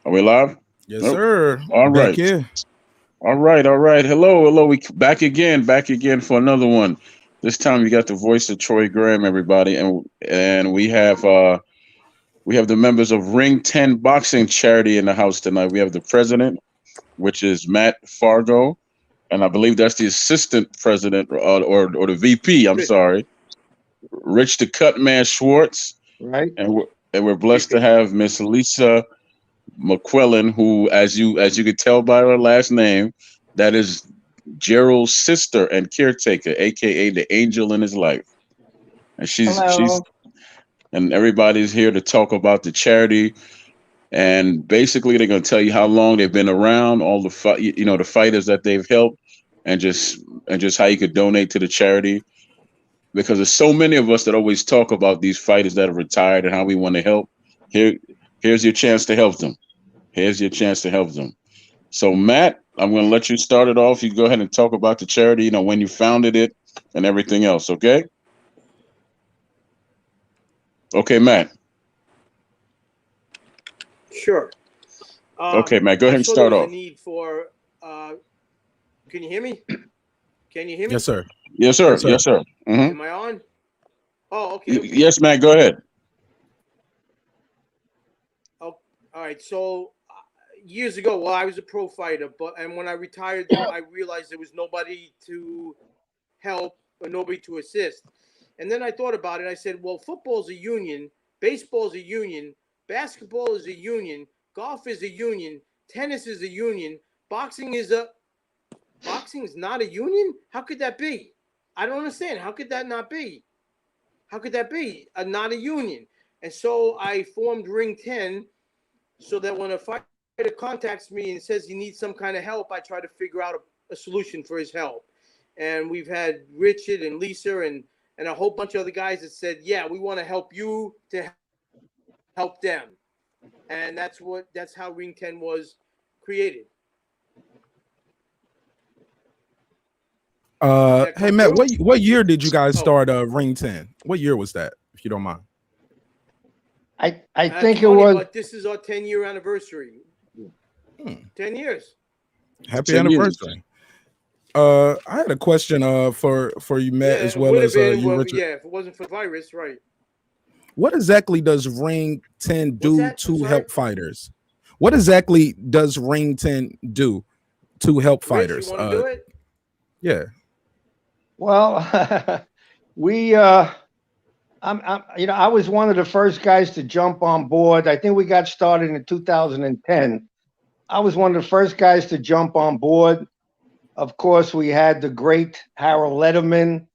Are we live? Yes, Nope. sir. All Back right. here. All right. All right. Hello. Hello. We back again for another one. This time you got the voice of Troy Graham, everybody, and we have the members of Ring 10 Boxing Charity in the house tonight. We have the president, which is Matt Fargo, and I believe that's the assistant president or the VP. I'm Rich, sorry, Rich the Cutman Schwartz, right? and we're blessed to VP. have Miss Lisa McQuillan, who, as you could tell by her last name, that is Gerald's sister and caretaker, aka the angel in his life. And she's Hello. and everybody's here to talk about the charity. And basically, they're going to tell you how long they've been around, all the the fighters that they've helped, and just how you could donate to the charity. Because there's so many of us that always talk about these fighters that are retired and how we want to help. Here, here's your chance to help them. Here's your chance to help them. So, Matt, I'm going to let you start it off. You go ahead and talk about the charity, when you founded it and everything else, okay? Okay, Matt. Sure. Okay, Matt, go I ahead and saw there start was a off. need for. Can you hear me? Can you hear Yes, me? sir. Yes, sir. Yes, sir. Yes, sir. Am I on? Oh, okay. Yes, Matt, go ahead. Oh, all right. So years ago, well, I was a pro fighter, and when I retired, though, I realized there was nobody to help or nobody to assist. And then I thought about it. I said, well, football's a union, baseball's a union, basketball is a union, golf is a union, tennis is a union, boxing is a boxing is not a union. How could that be? I don't understand. How could that not be? How could that be? Not a union. And so I formed Ring 10 so that when a fighter contacts me and says he needs some kind of help, I try to figure out a solution for his help. And we've had Richard and Lisa and a whole bunch of other guys that said, yeah, we want to help you to help them. And that's how Ring 10 was created. Did that come Hey through? Matt, what year did you guys start Ring 10? What year was that, if you don't mind? I think think it funny, was but this is our 10-year anniversary. Hmm. 10 years. Happy 10 years. anniversary. I had a question for you, Matt, Yeah, as it well would have as been. you, Well, Richard. yeah, if it wasn't for the virus, right? What exactly does Ring 10 What's do that? I'm to sorry. help fighters? What exactly does Ring 10 do to help Rich, you fighters? want to do it? Yeah. well, we I was one of the first guys to jump on board. I think we got started in 2010. I was one of the first guys to jump on board. Of course, we had the great Harold Letterman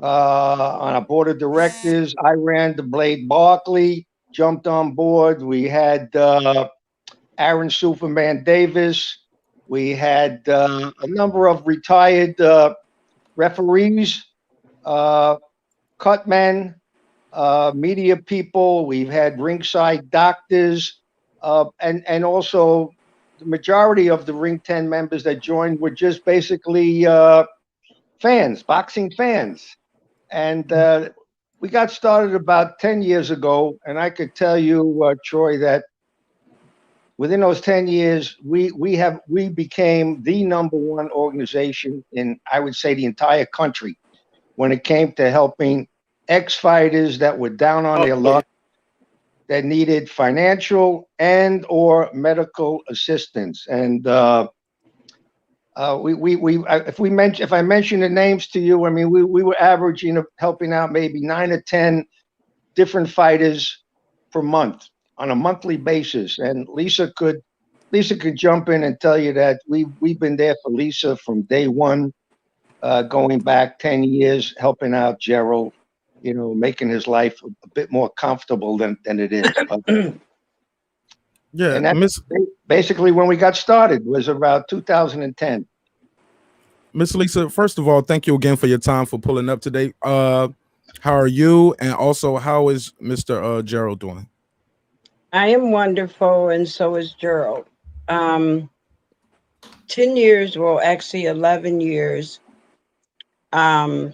on our board of directors. I ran the Blade Barkley, jumped on board. We had Aaron Superman Davis. We had a number of retired referees, uh, cutmen, media people. We've had ringside doctors, and also the majority of the Ring 10 members that joined were just basically fans, boxing fans. And we got started about 10 years ago. And I could tell you, Troy, that within those 10 years, we became the number one organization in, I would say, the entire country when it came to helping ex-fighters that were down on their Oh, luck, that needed financial and or medical assistance. And if I mention the names to you, I mean, we were averaging of helping out maybe 9 or 10 different fighters per month on a monthly basis. And Lisa could jump in and tell you that we've been there for Lisa from day one, going back 10 years, helping out Gerald, making his life a bit more comfortable than it is. Yeah, And that's basically when we got started, was about 2010. Miss Lisa, first of all, thank you again for your time for pulling up today. How are you? And also, how is Mr. Gerald doing? I am wonderful, and so is Gerald. Um, 10 years, well, actually 11 years, um,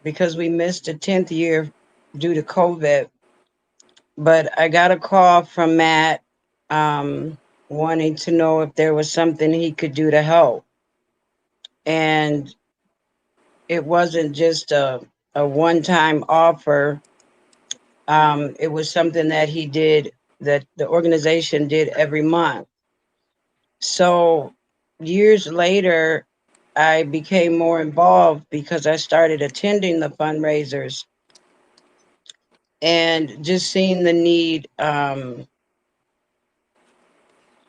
because we missed the 10th year due to COVID. But I got a call from Matt wanting to know if there was something he could do to help. And it wasn't just a one-time offer. It was something that he did, that the organization did every month. So years later, I became more involved because I started attending the fundraisers and just seeing the need,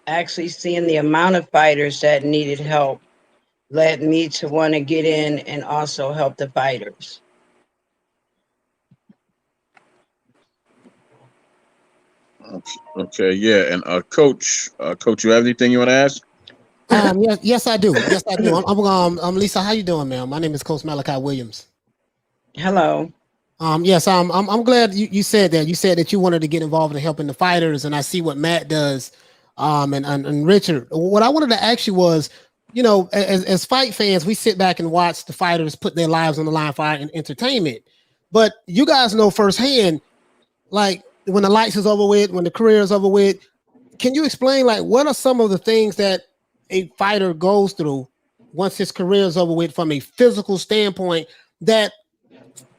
actually seeing the amount of fighters that needed help led me to want to get in and also help the fighters. Okay, yeah, and coach, you have anything you want to ask? Yes, I do. Yes, I do. I'm Lisa. How you doing, ma'am? My name is Coach Malachi Williams. Hello. Yes, I'm glad you said that. You said that you wanted to get involved in helping the fighters, and I see what Matt does. And Richard, what I wanted to ask you was, as fight fans, we sit back and watch the fighters put their lives on the line for our entertainment. But you guys know firsthand, like when the lights is over with, when the career is over with, can you explain like what are some of the things that a fighter goes through once his career is over with from a physical standpoint that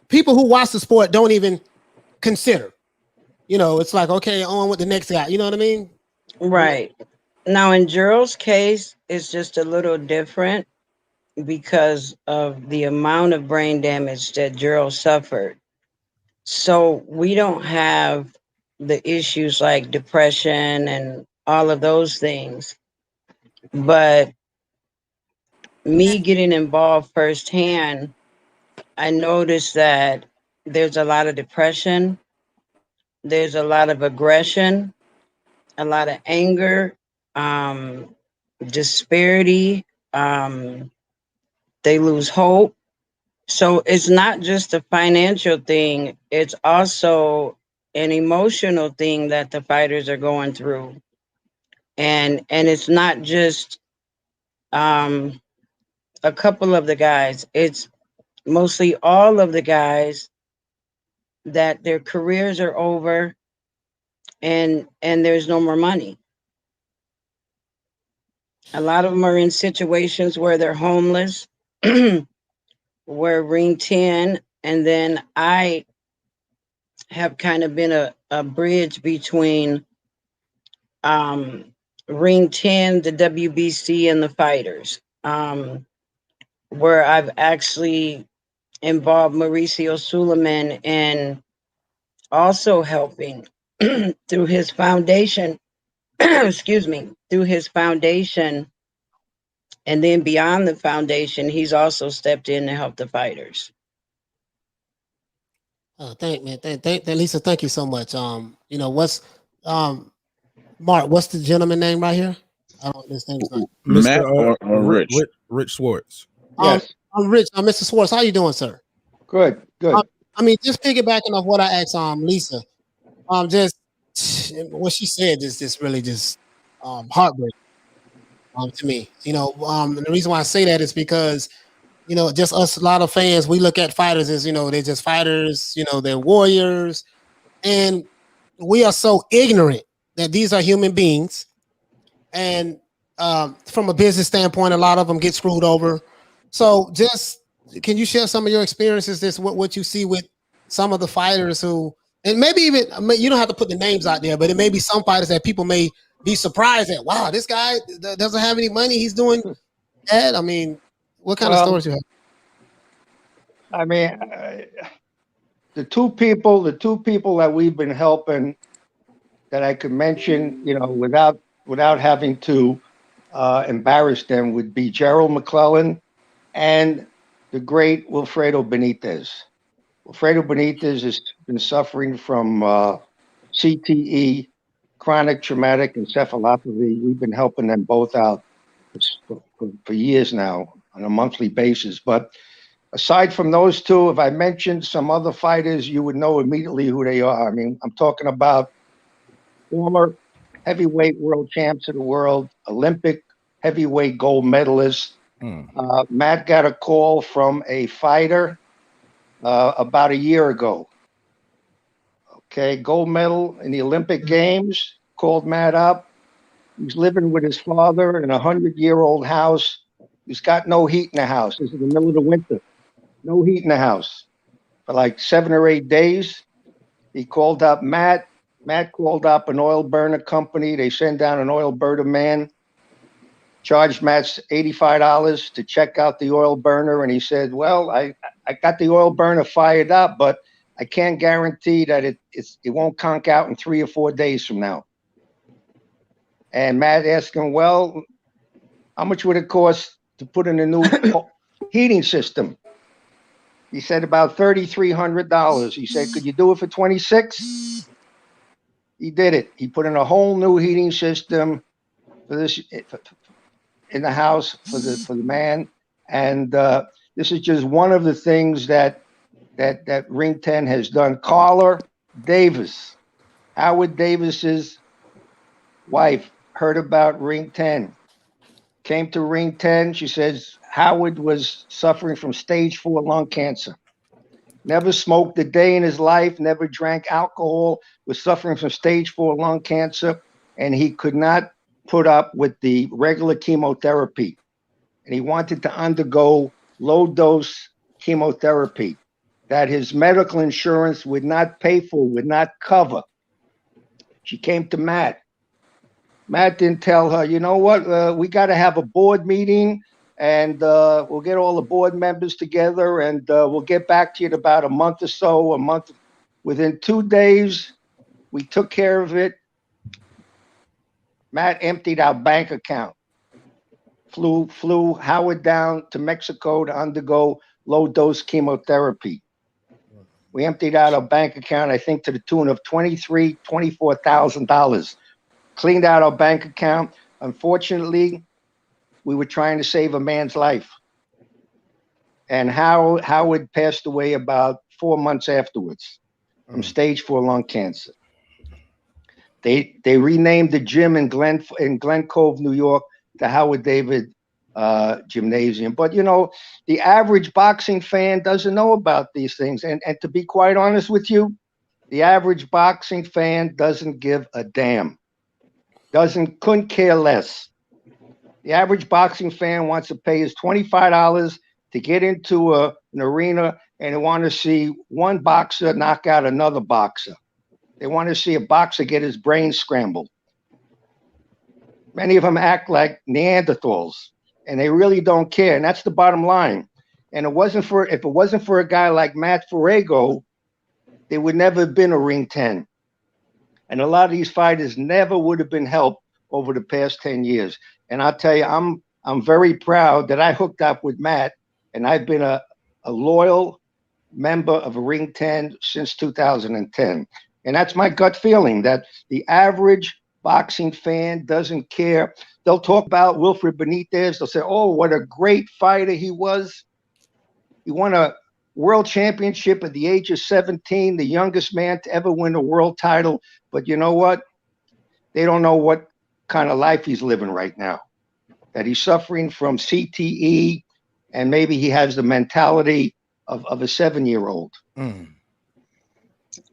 people who watch the sport don't even consider? It's like, okay, on with the next guy. You know what I mean? Right. Now, in Gerald's case, it's just a little different because of the amount of brain damage that Gerald suffered. So we don't have the issues like depression and all of those things. But me getting involved firsthand, I noticed that there's a lot of depression, there's a lot of aggression, a lot of anger, um, disparity. They lose hope. So it's not just a financial thing, it's also an emotional thing that the fighters are going through. And it's not just um, a couple of the guys, it's mostly all of the guys that their careers are over and there's no more money. A lot of them are in situations where they're homeless, where Ring 10, and then I have kind of been a bridge between um, Ring 10, the WBC, and the fighters, where I've actually involved Mauricio Suleiman in also helping through his foundation, excuse me, through his foundation. And then beyond the foundation, he's also stepped in to help the fighters. Thank Lisa. Thank you so much. What's Mark? What's the gentleman name right here? I don't. This name's not Matt Mr. or Rich? Rich Swartz. Yes. I'm Rich. Mr. Swartz. How you doing, sir? Good. I mean, just piggybacking off what I asked Lisa. Just what she said is just really just heartbreaking to me. And the reason why I say that is because just us, a lot of fans, we look at fighters as they're just fighters. They're warriors, and we are so ignorant that these are human beings. And from a business standpoint, a lot of them get screwed over. So, just can you share some of your experiences? This what you see with some of the fighters who, and maybe even you don't have to put the names out there, but it may be some fighters that people may be surprised at. Wow, this guy doesn't have any money. He's doing that. I mean, what kind of stories you have? I mean, the two people that we've been helping that I could mention, without having to embarrass them, would be Gerald McClellan and the great Wilfredo Benitez. Wilfredo Benitez has been suffering from CTE, chronic traumatic encephalopathy. We've been helping them both out for years now on a monthly basis. But aside from those two, if I mentioned some other fighters, you would know immediately who they are. I mean, I'm talking about former heavyweight world champs of the world, Olympic heavyweight gold medalist. Matt got a call from a fighter about a year ago. Okay, gold medal in the Olympic Games, called Matt up. He's living with his father in a 100-year-old house. He's got no heat in the house. This is the middle of the winter. No heat in the house. For like 7 or 8 days, he called up Matt. Matt called up an oil burner company. They sent down an oil burner man, charged Matt $85 to check out the oil burner. And he said, well, I got the oil burner fired up, but I can't guarantee that it won't conk out in 3 or 4 days from now. And Matt asked him, well, how much would it cost to put in a new heating system? He said about $3,300. He said, could you do it for 26? He did it. He put in a whole new heating system for this in the house for the man. And this is just one of the things that Ring 10 has done. Carla Davis, Howard Davis's wife, heard about Ring 10. Came to Ring 10. She says Howard was suffering from stage 4 lung cancer. Never smoked a day in his life, never drank alcohol, was suffering from stage 4 lung cancer, and he could not put up with the regular chemotherapy. And he wanted to undergo low-dose chemotherapy that his medical insurance would not pay for, would not cover. She came to Matt. Matt didn't tell her, you know what, we got to have a board meeting, and we'll get all the board members together, and we'll get back to you in about a month or so, Within 2 days, we took care of it. Matt emptied our bank account, flew Howard down to Mexico to undergo low-dose chemotherapy. We emptied out our bank account, I think, to the tune of $24,000. Cleaned out our bank account. Unfortunately, we were trying to save a man's life. And Howard passed away about 4 months afterwards from stage 4 lung cancer. They renamed the gym in Glen Cove, New York, the Howard David Gymnasium. But, you know, the average boxing fan doesn't know about these things. And to be quite honest with you, the average boxing fan doesn't give a damn. Couldn't care less. The average boxing fan wants to pay his $25 to get into an arena, and they want to see one boxer knock out another boxer. They want to see a boxer get his brain scrambled. Many of them act like Neanderthals, and they really don't care. And that's the bottom line. And if it wasn't for a guy like Matt Ferrago, there would never have been a Ring 10. And a lot of these fighters never would have been helped over the past 10 years. And I'll tell you, I'm very proud that I hooked up with Matt, and I've been a loyal member of Ring 10 since 2010. And that's my gut feeling, that the average boxing fan doesn't care. They'll talk about Wilfred Benitez. They'll say, oh, what a great fighter he was. He won a world championship at the age of 17, the youngest man to ever win a world title. But you know what? They don't know what kind of life he's living right now, that he's suffering from CTE, and maybe he has the mentality of a 7-year-old.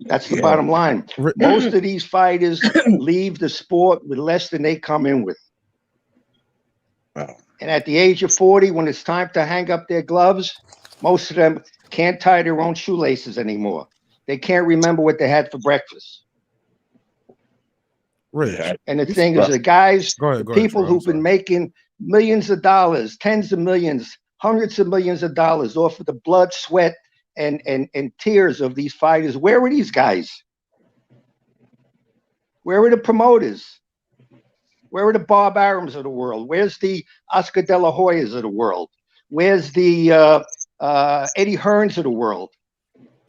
That's the bottom line. Most of these fighters leave the sport with less than they come in with. Wow. And at the age of 40, when it's time to hang up their gloves, most of them can't tie their own shoelaces anymore. They can't remember what they had for breakfast. Rich. And the thing is, the guys, people who've been making millions of dollars, tens of millions, hundreds of millions of dollars off of the blood, sweat, and tears of these fighters, where were these guys? Where were the promoters? Where are the Bob Arums of the world? Where's the Oscar De La Hoyas of the world? Where's the Eddie Hearns of the world?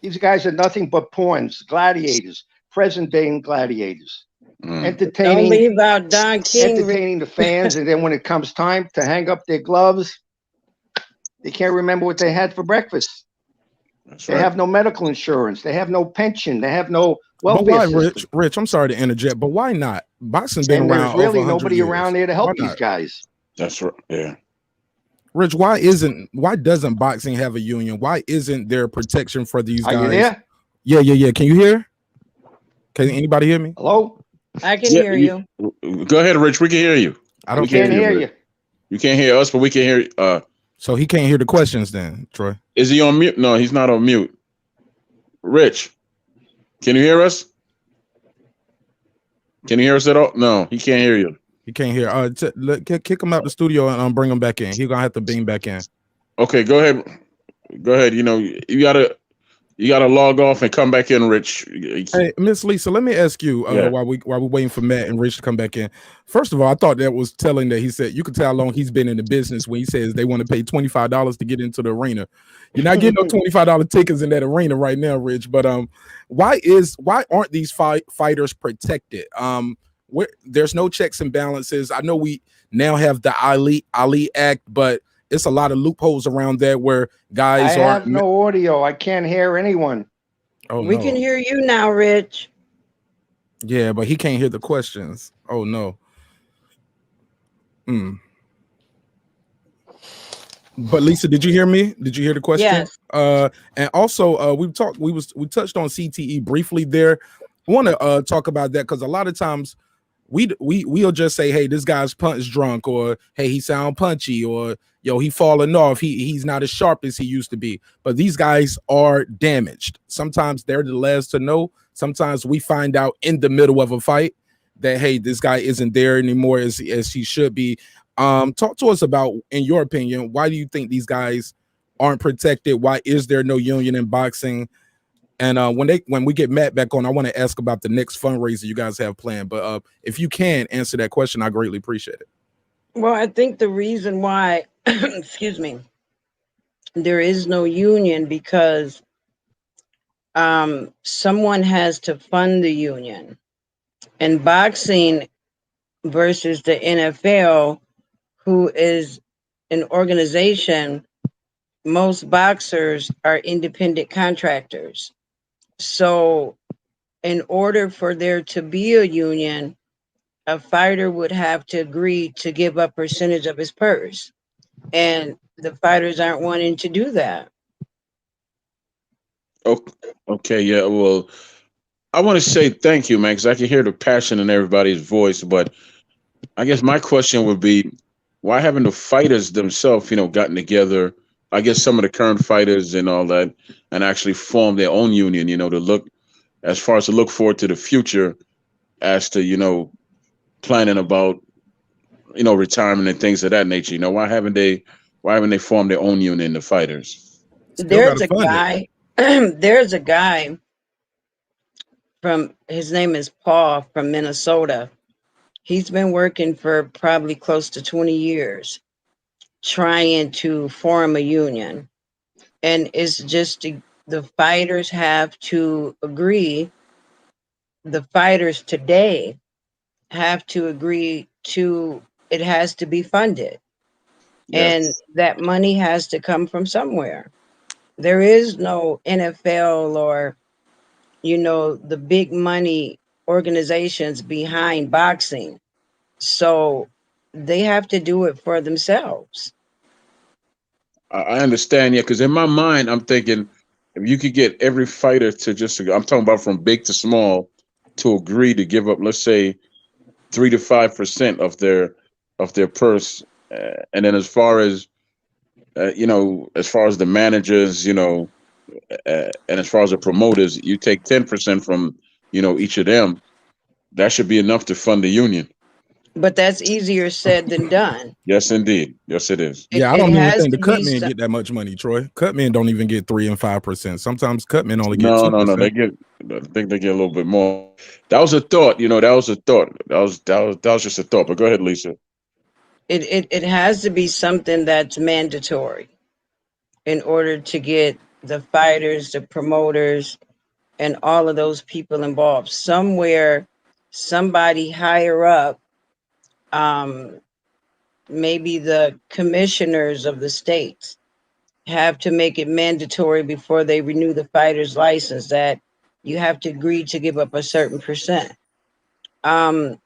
These guys are nothing but pawns, gladiators, present-day gladiators. Entertaining, don't leave out Don King. Entertaining the fans, and then when it comes time to hang up their gloves, they can't remember what they had for breakfast. They have no medical insurance. They have no pension. They have no welfare system. Rich, I'm sorry to interject, but why not? Boxing been and around. There's really over nobody years. around there to help these guys. That's right. Yeah. Rich, why doesn't boxing have a union? Why isn't there protection for these guys? Are you there? Yeah. Can you hear? Can anybody hear me? Hello? I can Yeah, hear you. go ahead, Rich. We can hear you. I We don't We can think can't hear hear you, Rich. you. You can't hear us, but we can hear. so. He can't hear the questions then, Troy. Is he on mute? No, he's not on mute. Rich, can you hear us? Can you hear us at all? No, he can't hear you. He can't hear. Kick him out the studio and bring him back in. He gonna have to beam back in. Okay, go ahead. Go ahead. You gotta log off and come back in, Rich. Hey, Miss Lisa, let me ask you Yeah. while we're waiting for Matt and Rich to come back in. First of all, I thought that was telling that he said you could tell how long he's been in the business when he says they want to pay $25 to get into the arena. You're not getting no $25 tickets in that arena right now, Rich. But why aren't these fighters protected? There's no checks and balances. I know we now have the Ali Act, but it's a lot of loopholes around that where I guys have are. no audio. I can't hear anyone. Oh We no. can hear you now, Rich. Yeah, but he can't hear the questions. Oh no. But Lisa, did you hear me? Did you hear the question? Yes. And also we touched on CTE briefly there. I want to talk about that because a lot of times we'll just say, hey, this guy's punch drunk, or hey, he sound punchy, or yo, he falling off. He's not as sharp as he used to be. But these guys are damaged. Sometimes they're the last to know. Sometimes we find out in the middle of a fight that hey, this guy isn't there anymore as he should be. Talk to us about, in your opinion, why do you think these guys aren't protected? Why is there no union in boxing? And when we get Matt back on, I want to ask about the next fundraiser you guys have planned. But if you can answer that question, I greatly appreciate it. Well, I think the reason why, excuse me, there is no union because someone has to fund the union. And boxing versus the NFL, who is an organization, most boxers are independent contractors. So, in order for there to be a union, a fighter would have to agree to give up percentage of his purse. And the fighters aren't wanting to do that. Okay. Yeah. Well, I want to say thank you, man, because I can hear the passion in everybody's voice. But I guess my question would be, why haven't the fighters themselves, gotten together? I guess some of the current fighters and all that, and actually form their own union, to look as far as to look forward to the future, as to planning about retirement and things of that nature. Why haven't they formed their own union, the fighters? Still got There's to a fund it. guy, there's a guy from, his name is Paul from Minnesota. He's been working for probably close to 20 years trying to form a union. And it's just the fighters have to agree, the fighters today have to agree to, it has to be funded. And Yes. that money has to come from somewhere. There is no NFL or, the big money organizations behind boxing. So they have to do it for themselves. I understand, yeah, because in my mind, I'm thinking if you could get every fighter to I'm talking about from big to small, to agree to give up, let's say, 3 to 5% of their purse, and then as far as the managers, and as far as the promoters, you take 10% from each of them. That should be enough to fund the union. But that's easier said than done. Yes, indeed. Yes, it is. It, Yeah, I it don't even has think the to cut be men get that much money, Troy. Cut men don't even get 3 and 5%. Sometimes cut men only get No, no, no. 2%. I think they get a little bit more. That was a thought. That was a thought. That was just a thought. But go ahead, Lisa. it has to be something that's mandatory in order to get the fighters, the promoters, and all of those people involved. Somewhere, somebody higher up, um, maybe the commissioners of the states, have to make it mandatory before they renew the fighter's license that you have to agree to give up a certain percent. Um,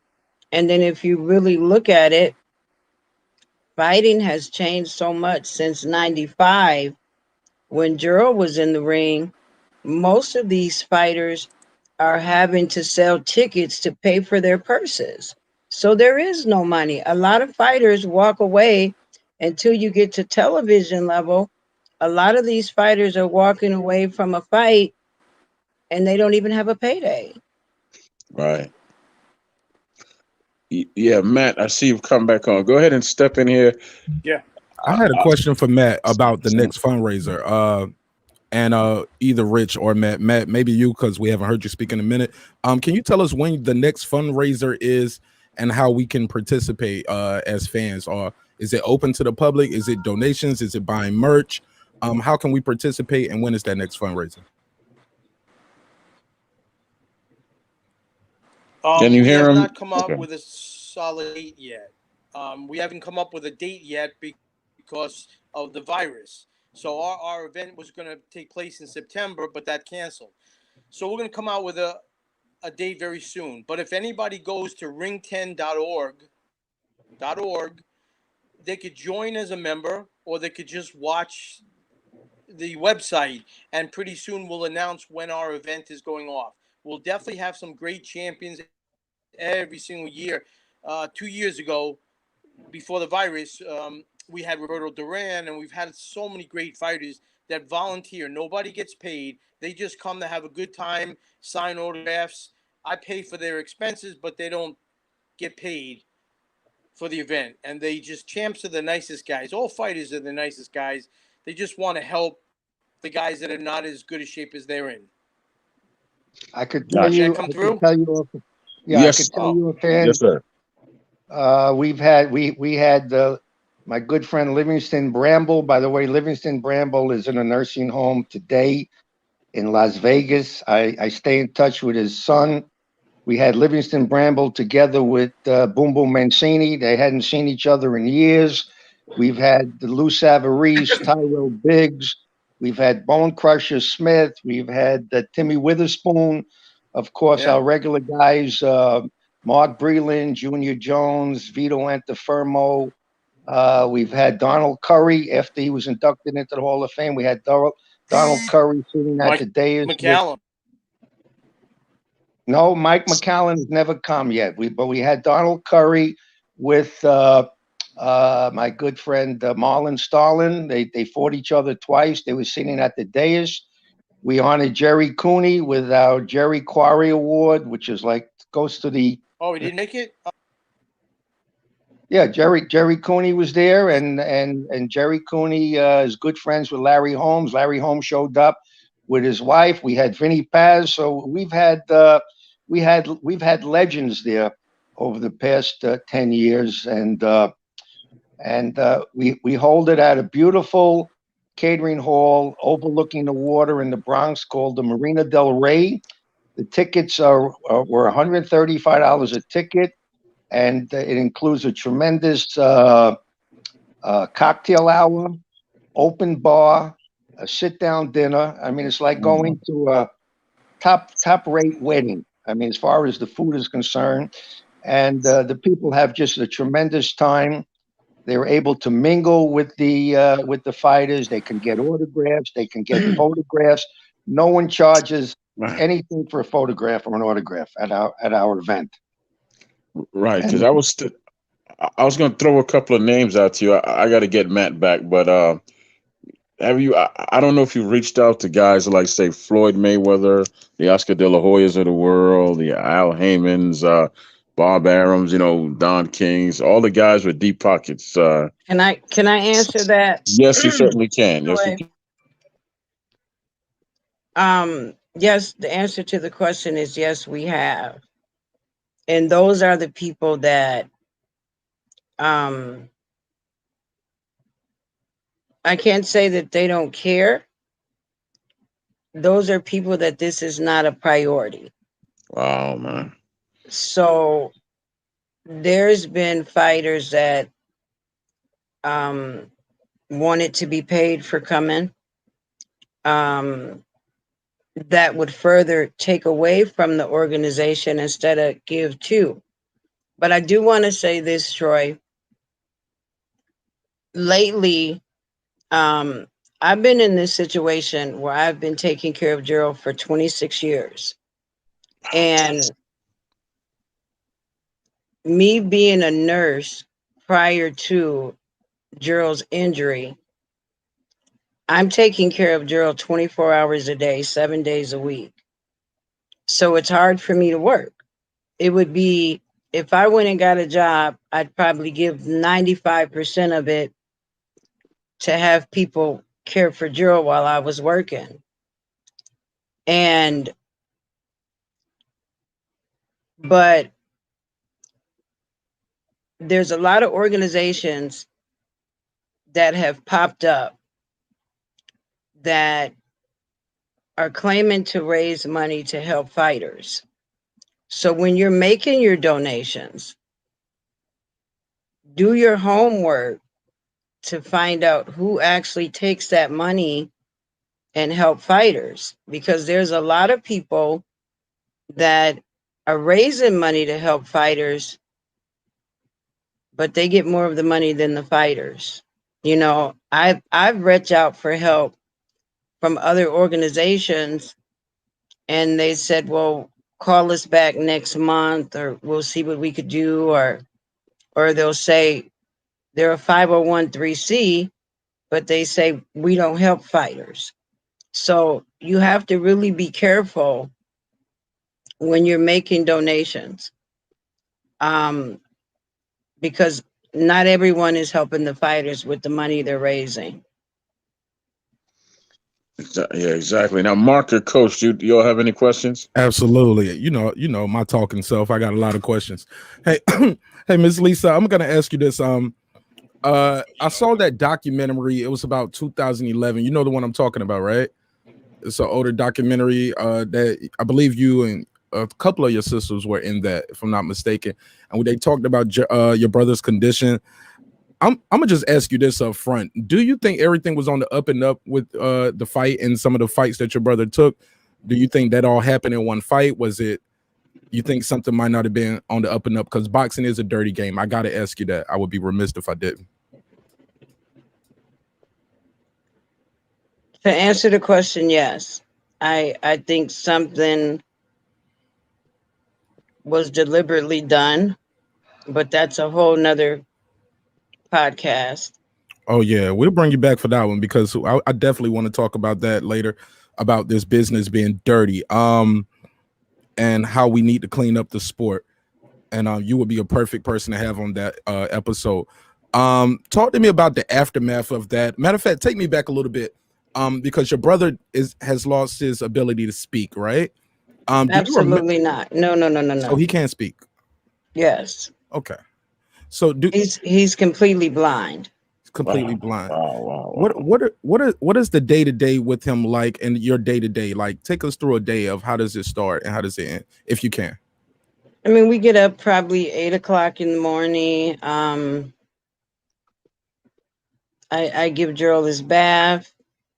and then if you really look at it, fighting has changed so much since 95 when Gerald was in the ring. Most of these fighters are having to sell tickets to pay for their purses. So there is no money. A lot of fighters walk away until you get to television level. A lot of these fighters are walking away from a fight and they don't even have a payday. Right. Yeah, Matt, I see you've come back on. Go ahead and step in here. Yeah. I had a question for Matt about the So- next fundraiser. And either Rich or Matt, maybe you, because we haven't heard you speak in a minute. Can you tell us when the next fundraiser is and how we can participate as fans? Or is it open to the public? Is it donations? Is it buying merch? How can we participate, and when is that next fundraiser? Can you We hear have him? not come up Okay. with a solid date yet. We haven't come up with a date yet because of the virus. So our event was going to take place in September, but that canceled. So we're going to come out with a date very soon. But if anybody goes to ring10.org, they could join as a member, or they could just watch the website, and pretty soon we'll announce when our event is going off. We'll definitely have some great champions every single year. 2 years ago, before the virus, we had Roberto Duran, and we've had so many great fighters that volunteer. Nobody gets paid. They just come to have a good time, sign autographs. I pay for their expenses, but they don't get paid for the event. And they just, champs are the nicest guys. All fighters are the nicest guys. They just want to help the guys that are not as good a shape as they're in. I could tell Gotcha. Did that you, come I could through? tell you, yeah, I Yes. could tell Oh, you a fan. Yes, sir. We had my good friend Livingston Bramble. By the way, Livingston Bramble is in a nursing home today in Las Vegas. I stay in touch with his son. We had Livingston Bramble together with Boom Boom Mancini. They hadn't seen each other in years. We've had the Lou Savarese, Tyrell Biggs. We've had Bone Crusher Smith. We've had Timmy Witherspoon. Of course, yeah. our regular guys, Mark Breland, Junior Jones, Vito Antifermo. We've had Donald Curry after he was inducted into the Hall of Fame. We had Donald Curry sitting at Mike the dais with. McCallum. No, Mike McCallum has never come yet. But we had Donald Curry with my good friend Marlon Starlin. They fought each other twice. They were sitting at the dais. We honored Jerry Cooney with our Jerry Quarry Award, which is like goes to the. Oh, he didn't make it? Yeah, Jerry Cooney was there, and Jerry Cooney is good friends with Larry Holmes. Larry Holmes showed up with his wife. We had Vinny Paz, so we've had legends there over the past 10 years, and we hold it at a beautiful catering hall overlooking the water in the Bronx called the Marina del Rey. The tickets were $135 a ticket, and it includes a tremendous cocktail hour, open bar, a sit down dinner. I mean, it's like going to a top rate wedding. I mean, as far as the food is concerned, and the people have just a tremendous time. They're able to mingle with the fighters. They can get autographs. They can get photographs. No one charges Right. anything for a photograph or an autograph at our event. Right. Because And I was going to throw a couple of names out to you. I got to get Matt back, but have you? I don't know if you reached out to guys like, say, Floyd Mayweather, the Oscar De La Hoyas of the world, the Al Haymans, Bob Arams, Don Kings, all the guys with deep pockets. Can I answer that? Yes, you certainly can. Yes, you Joy? can. Yes, the answer to the question is yes, we have. And those are the people that I can't say that they don't care. Those are people that this is not a priority. Wow, man. So there's been fighters that wanted to be paid for coming. That would further take away from the organization instead of give to. But I do want to say this, Troy. Lately, I've been in this situation where I've been taking care of Gerald for 26 years. And me being a nurse prior to Gerald's injury, I'm taking care of Gerald 24 hours a day, 7 days a week. So it's hard for me to work. It would be, if I went and got a job, I'd probably give 95% of it to have people care for Gerald while I was working. But there's a lot of organizations that have popped up that are claiming to raise money to help fighters. So when you're making your donations, do your homework to find out who actually takes that money and help fighters, because there's a lot of people that are raising money to help fighters, but they get more of the money than the fighters. You know, I've reached out for help from other organizations, and they said, well, call us back next month, or we'll see what we could do, or they'll say they're a 501(c), but they say we don't help fighters. So you have to really be careful when you're making donations, because not everyone is helping the fighters with the money they're raising. Yeah, exactly. Now, Mark or Coach, you all have any questions? Absolutely. You know my talking self. I got a lot of questions. Hey, hey, Miss Lisa, I'm gonna ask you this. I saw that documentary. It was about 2011. You know the one I'm talking about, right? It's an older documentary that I believe you and a couple of your sisters were in that, if I'm not mistaken. And when they talked about your brother's condition, I'm gonna just ask you this up front. Do you think everything was on the up and up with the fight and some of the fights that your brother took? Do you think that all happened in one fight? Was it, you think something might not have been on the up and up? Because boxing is a dirty game. I gotta ask you that. I would be remiss if I didn't. To answer the question, yes. I think something was deliberately done, but that's a whole nother podcast. Oh yeah, we'll bring you back for that one, because I definitely want to talk about that later, about this business being dirty, and how we need to clean up the sport. And you would be a perfect person to have on that episode. Talk to me about the aftermath of that. Matter of fact, take me back a little bit, because your brother has lost his ability to speak, right? Do you remember? Absolutely not. No, no, no, no, So no. he can't speak. Yes. Okay. So He's completely blind. completely blind. Wow. What is the day to day with him like, and your day to day? Like, take us through a day of how does it start and how does it end, if you can. I mean, we get up probably 8 o'clock in the morning. I give Gerald his bath.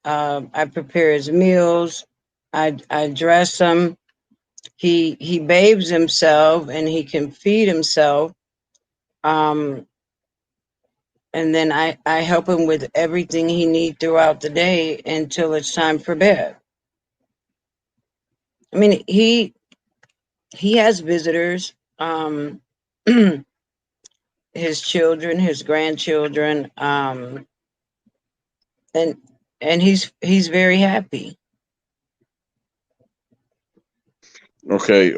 I prepare his meals. I dress him. He bathes himself and he can feed himself. And then I help him with everything he needs throughout the day until it's time for bed. I mean, he has visitors. His children, his grandchildren, and he's very happy. Okay.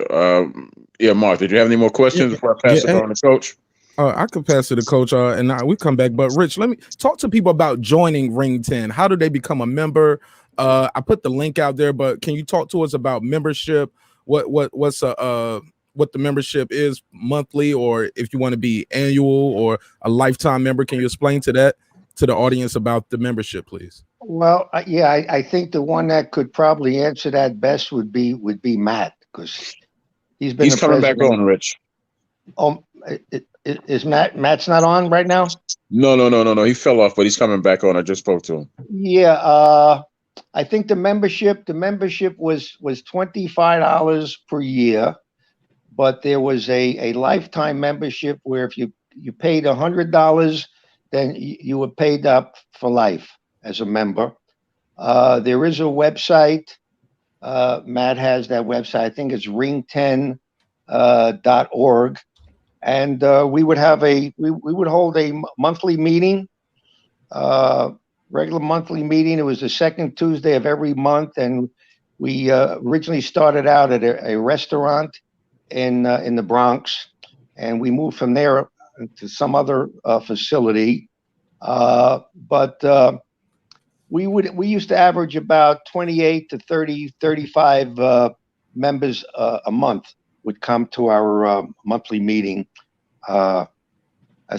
Yeah, Mark, did you have any more questions before I pass it on to Coach? I could pass it to Coach, and we come back. But Rich, let me talk to people about joining Ring 10. How do they become a member? I put the link out there, but can you talk to us about membership? What's what the membership is monthly, or if you want to be annual or a lifetime member? Can you explain to the audience about the membership, please? Well, yeah, I think the one that could probably answer that best would be Matt, because he's been He's the coming back president. on, Rich. Is Matt's not on right now? No. He fell off, but he's coming back on. I just spoke to him. Yeah, I think the membership was $25 per year, but there was a lifetime membership where if you paid $100, then you were paid up for life as a member. There is a website. Matt has that website. I think it's ring10.org. And we would have we would hold a monthly meeting, regular monthly meeting. It was the second Tuesday of every month, and we originally started out at a restaurant in the Bronx, and we moved from there to some other facility. But we used to average about 28 to 35 members a month would come to our monthly meeting. As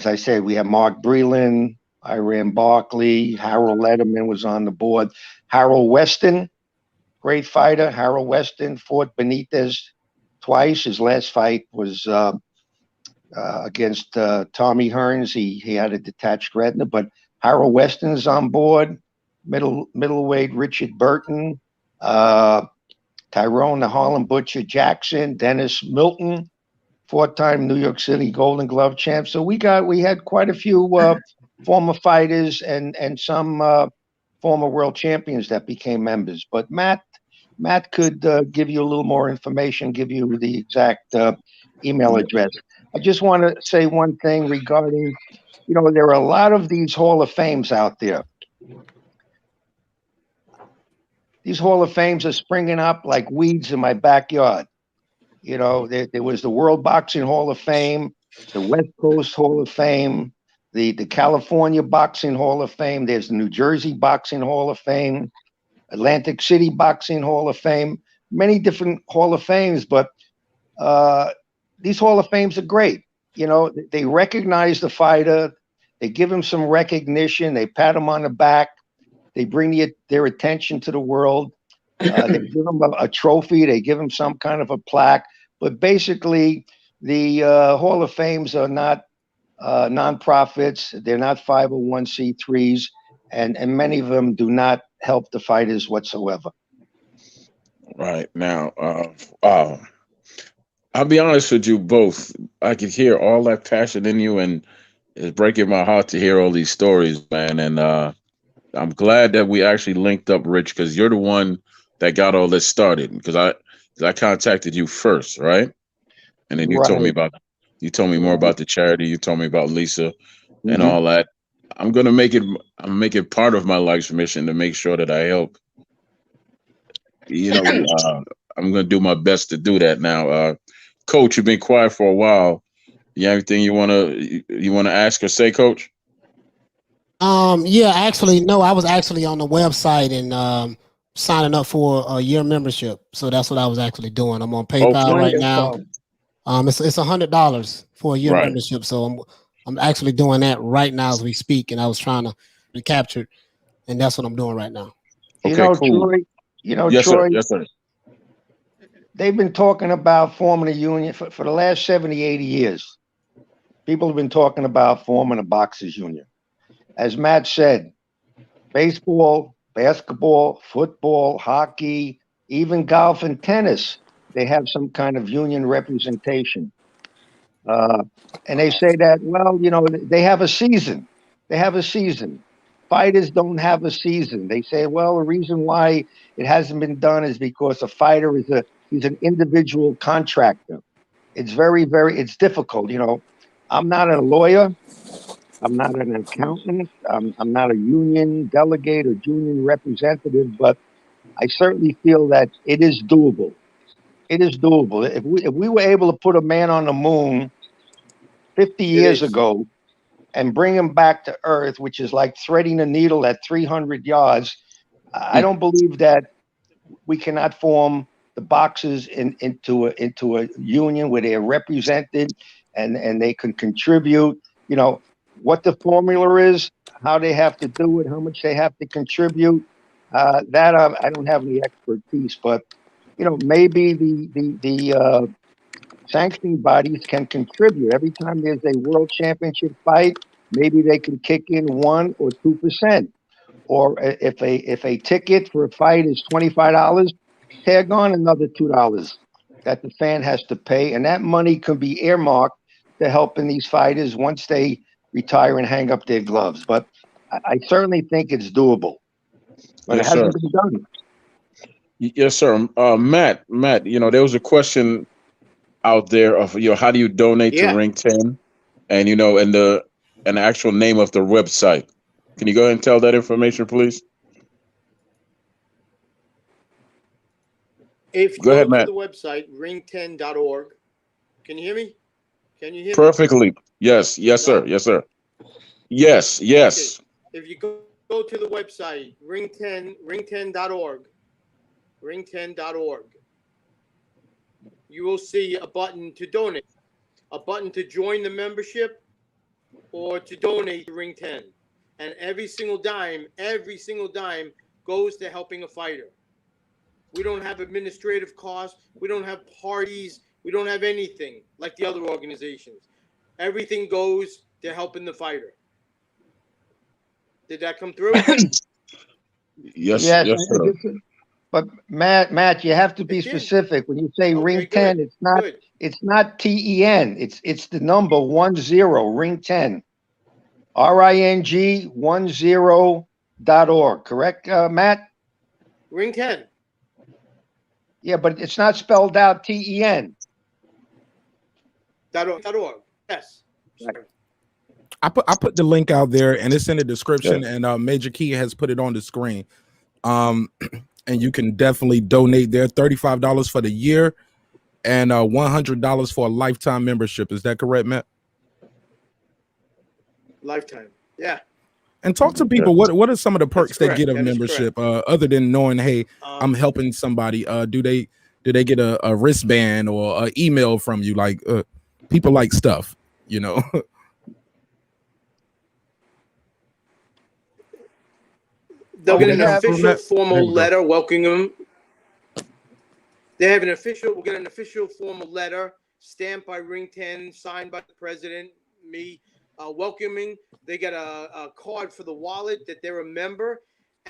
I said, we have Mark Breland, Iran Barkley, Harold Letterman was on the board. Harold Weston, great fighter. Harold Weston fought Benitez twice. His last fight was against Tommy Hearns. He had a detached retina, but Harold Weston is on board. Middleweight Richard Burton, Tyrone the Harlem Butcher Jackson, Dennis Milton, four-time New York City Golden Glove champ. So we had quite a few former fighters and some former world champions that became members. But Matt could give you a little more information, give you the exact email address. I just want to say one thing regarding, there are a lot of these Hall of Fames out there. These Hall of Fames are springing up like weeds in my backyard. There was the World Boxing Hall of Fame, the West Coast Hall of Fame, the California Boxing Hall of Fame. There's the New Jersey Boxing Hall of Fame, Atlantic City Boxing Hall of Fame, many different Hall of Fames. But these Hall of Fames are great. They recognize the fighter. They give him some recognition. They pat him on the back. They bring their attention to the world. They give them a trophy. They give them some kind of a plaque. But basically, the Hall of Fames are not nonprofits. They're not 501c3s, and many of them do not help the fighters whatsoever. Right now, I'll be honest with you both. I could hear all that passion in you, and it's breaking my heart to hear all these stories, man. And I'm glad that we actually linked up, Rich, because you're the one that got all this started. Because I contacted you first, right? And then you told me more about the charity. You told me about Lisa and all that. I'm make it part of my life's mission to make sure that I help. I'm gonna do my best to do that now. Coach, you've been quiet for a while. You have anything you wanna ask or say, Coach? Yeah, actually, no, I was actually on the website and signing up for a year membership. So that's what I was actually doing. I'm on PayPal right now. It's $100 for a year membership. So I'm actually doing that right now as we speak. And I was trying to be captured, and that's what I'm doing right now. Okay, cool. Troy, yes, Troy, sir. Yes, sir. They've been talking about forming a union for the last 70, 80 years. People have been talking about forming a boxers union. As Matt said, baseball, basketball, football, hockey, even golf and tennis, they have some kind of union representation. And they say that, well, they have a season. They have a season. Fighters don't have a season. They say, well, the reason why it hasn't been done is because a fighter he's an individual contractor. It's very, it's difficult. I'm not a lawyer. I'm not an accountant. I'm not a union delegate or union representative, but I certainly feel that it is doable. It is doable. If we were able to put a man on the moon 50 years ago and bring him back to Earth, which is like threading a needle at 300 yards, I don't believe that we cannot form the boxers into a union where they're represented and they can contribute. What the formula is, how they have to do it, how much they have to contribute. That I don't have any expertise, but maybe the sanctioning bodies can contribute every time there's a world championship fight. Maybe they can kick in 1 or 2%. Or if a ticket for a fight is $25, tag on another $2 that the fan has to pay, and that money could be earmarked to helping these fighters once they retire and hang up their gloves. But I certainly think it's doable. But yes, it hasn't sir. been done. Yes, sir. Matt, there was a question out there of, how do you donate to Yeah. Ring 10? And, and the actual name of the website. Can you go ahead and tell that information, please? If you Go go ahead, to Matt. the website, ring10.org, can you hear me? Can you hear me? Perfectly. Yes, yes, sir. No? Yes, sir. Yes, Okay. yes. If you go to the website, ring10.org, ring10.org, you will see a button to donate, a button to join the membership or to donate to Ring 10. And every single dime goes to helping a fighter. We don't have administrative costs. We don't have parties. We don't have anything like the other organizations. Everything goes to helping the fighter. Did that come through? Yes, Yes, yes, sir. but Matt, you have to be It did. specific. When you say Okay, ring 10, good. Good. it's not TEN. It's the number 10, ring 10. ring10.org, correct, Matt? Ring 10. Yeah, but it's not spelled out TEN. .org. Yes. Sorry. I put the link out there and it's in the Yeah. description, and Major Key has put it on the screen. And you can definitely donate there. $35 for the year and $100 for a lifetime membership. Is that correct, Matt? Lifetime. Yeah. And talk to Yeah. people. What are some of the That's perks they correct. get of That is membership? Other than knowing, hey, I'm helping somebody. Do they get a wristband or an email from you? Like people like stuff, you know. They'll Oh, get we an have official There formal we go. letter welcoming them. We'll get an official formal letter stamped by Ring 10, signed by the president, me, welcoming. They get a card for the wallet that they're a member.